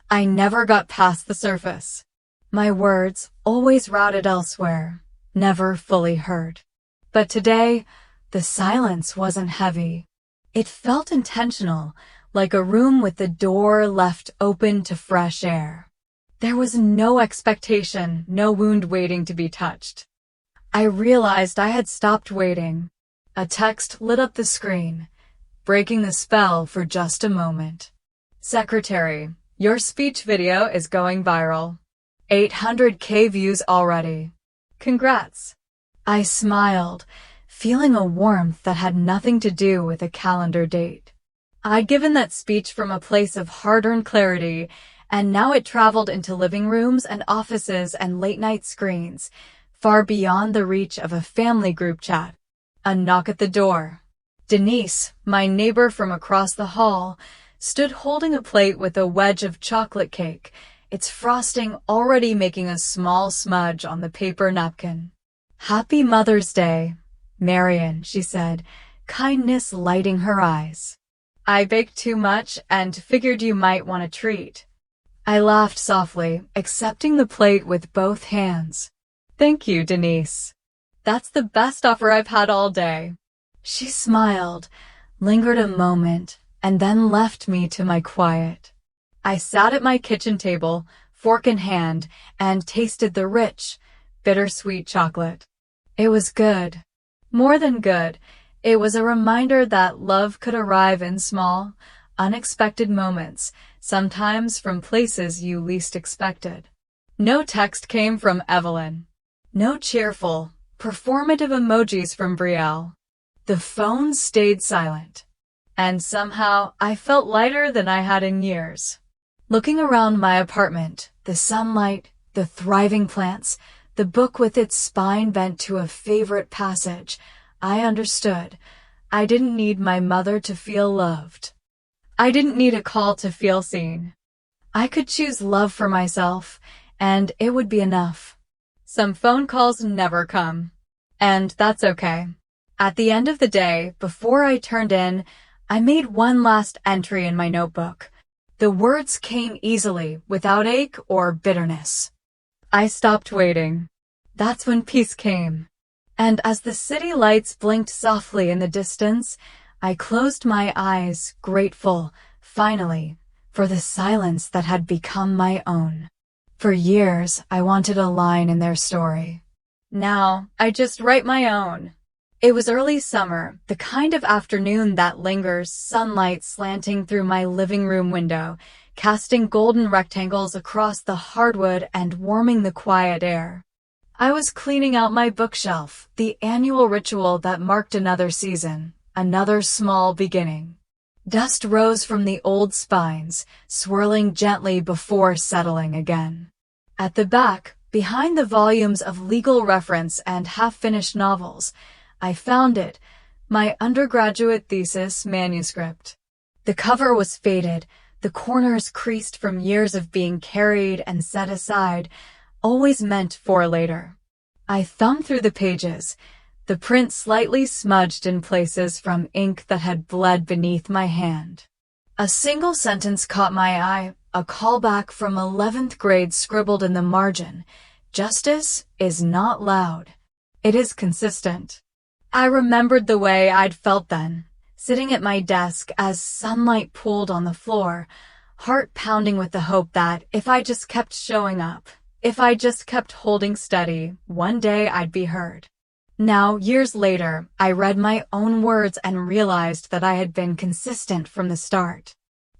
I never got past the surface. My words, always routed elsewhere, never fully heard. But today, the silence wasn't heavy. It felt intentional, like a room with the door left open to fresh air. There was no expectation, no wound waiting to be touched. I realized I had stopped waiting. A text lit up the screen, breaking the spell for just a moment. "Secretary, your speech video is going viral. 800K views already. Congrats." I smiled, feeling a warmth that had nothing to do with a calendar date. I'd given that speech from a place of hard-earned clarity, and now it traveled into living rooms and offices and late-night screens, far beyond the reach of a family group chat. A knock at the door. Denise, my neighbor from across the hall, stood holding a plate with a wedge of chocolate cake, its frosting already making a small smudge on the paper napkin. "Happy Mother's Day, Marian," she said, kindness lighting her eyes. "I baked too much and figured you might want a treat." I laughed softly, accepting the plate with both hands. "Thank you, Denise. That's the best offer I've had all day." She smiled, lingered a moment, and then left me to my quiet. I sat at my kitchen table, fork in hand, and tasted the rich, bittersweet chocolate. It was good. More than good, it was a reminder that love could arrive in small, unexpected moments, sometimes from places you least expected. No text came from Evelyn. No cheerful, performative emojis from Brielle. The phone stayed silent. And somehow I felt lighter than I had in years. Looking around my apartment, the sunlight, the thriving plants, the book with its spine bent to a favorite passage, I understood. I didn't need my mother to feel loved. I didn't need a call to feel seen. I could choose love for myself, and it would be enough. Some phone calls never come. And that's okay. At the end of the day, before I turned in, I made one last entry in my notebook. The words came easily, without ache or bitterness. I stopped waiting. That's when peace came. And as the city lights blinked softly in the distance, I closed my eyes, grateful, finally, for the silence that had become my own. For years, I wanted a line in their story. Now, I just write my own. It was early summer, the kind of afternoon that lingers, sunlight slanting through my living room window, casting golden rectangles across the hardwood and warming the quiet air. I was cleaning out my bookshelf, the annual ritual that marked another season, another small beginning. Dust rose from the old spines, swirling gently before settling again. At the back, behind the volumes of legal reference and half-finished novels, I found it, my undergraduate thesis manuscript. The cover was faded, the corners creased from years of being carried and set aside, always meant for later. I thumbed through the pages, the print slightly smudged in places from ink that had bled beneath my hand. A single sentence caught my eye, a callback from 11th grade scribbled in the margin. Justice is not loud. It is consistent. I remembered the way I'd felt then, sitting at my desk as sunlight pooled on the floor, heart pounding with the hope that if I just kept showing up, if I just kept holding steady, one day I'd be heard. Now, years later, I read my own words and realized that I had been consistent from the start.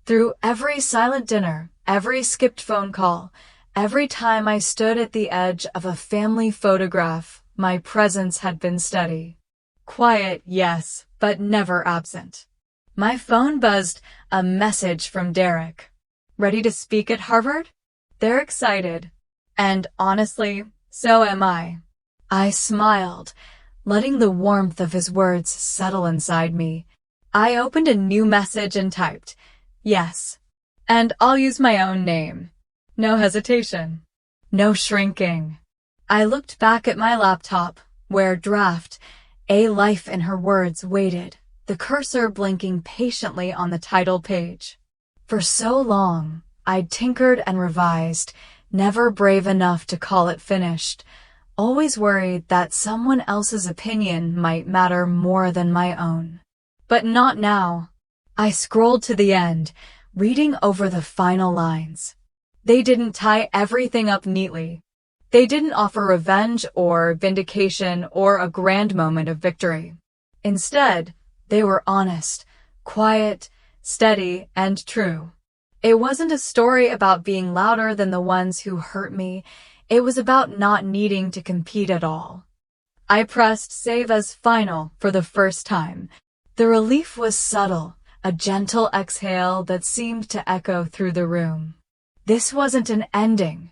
Through every silent dinner, every skipped phone call, every time I stood at the edge of a family photograph, my presence had been steady. Quiet, yes, but never absent. My phone buzzed, a message from Derek. Ready to speak at Harvard? They're excited. And honestly, so am I. I smiled, letting the warmth of his words settle inside me. I opened a new message and typed, yes. And I'll use my own name. No hesitation. No shrinking. I looked back at my laptop, where draft, a life in her words waited, the cursor blinking patiently on the title page. For so long, I'd tinkered and revised, never brave enough to call it finished, always worried that someone else's opinion might matter more than my own. But not now. I scrolled to the end, reading over the final lines. They didn't tie everything up neatly. They didn't offer revenge or vindication or a grand moment of victory. Instead, they were honest, quiet, steady, and true. It wasn't a story about being louder than the ones who hurt me. It was about not needing to compete at all. I pressed save as final for the first time. The relief was subtle, a gentle exhale that seemed to echo through the room. This wasn't an ending.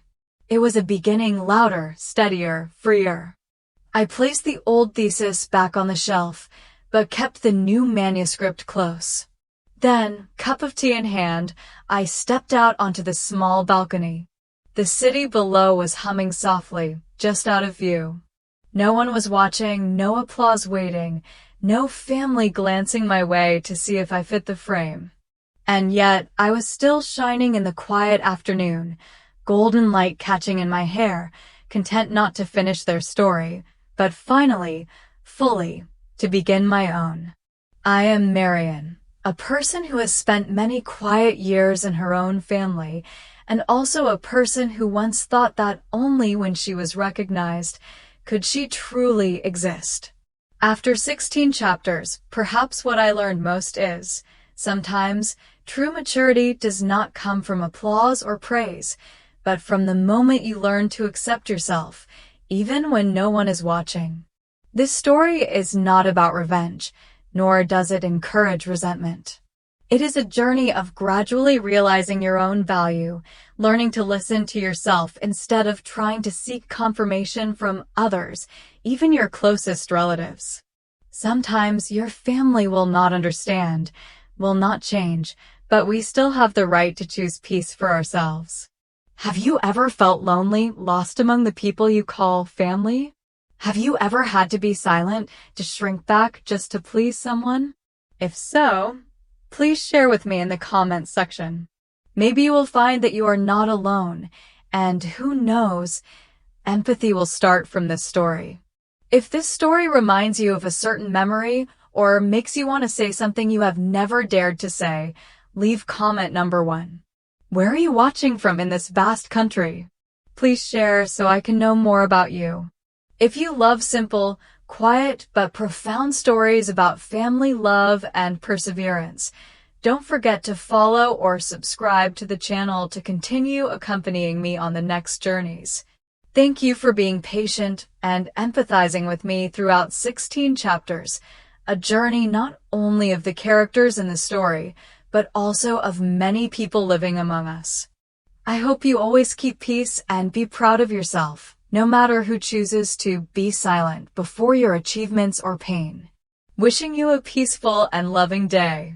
It was a beginning louder, steadier, freer. I placed the old thesis back on the shelf, but kept the new manuscript close. Then, cup of tea in hand, I stepped out onto the small balcony. The city below was humming softly, just out of view. No one was watching, no applause waiting, no family glancing my way to see if I fit the frame. And yet, I was still shining in the quiet afternoon, golden light catching in my hair, content not to finish their story, but finally, fully, to begin my own. I am Marian, a person who has spent many quiet years in her own family, and also a person who once thought that only when she was recognized could she truly exist. After 16 chapters, perhaps what I learned most is, sometimes, true maturity does not come from applause or praise, but from the moment you learn to accept yourself, even when no one is watching. This story is not about revenge, nor does it encourage resentment. It is a journey of gradually realizing your own value, learning to listen to yourself instead of trying to seek confirmation from others, even your closest relatives. Sometimes your family will not understand, will not change, but we still have the right to choose peace for ourselves. Have you ever felt lonely, lost among the people you call family? Have you ever had to be silent, to shrink back just to please someone? If so, please share with me in the comments section. Maybe you will find that you are not alone, and who knows, empathy will start from this story. If this story reminds you of a certain memory or makes you want to say something you have never dared to say, leave comment number 1. Where are you watching from in this vast country? Please share so I can know more about you. If you love simple, quiet, but profound stories about family love and perseverance, don't forget to follow or subscribe to the channel to continue accompanying me on the next journeys. Thank you for being patient and empathizing with me throughout 16 chapters, a journey not only of the characters in the story, but also of many people living among us. I hope you always keep peace and be proud of yourself, no matter who chooses to be silent before your achievements or pain. Wishing you a peaceful and loving day.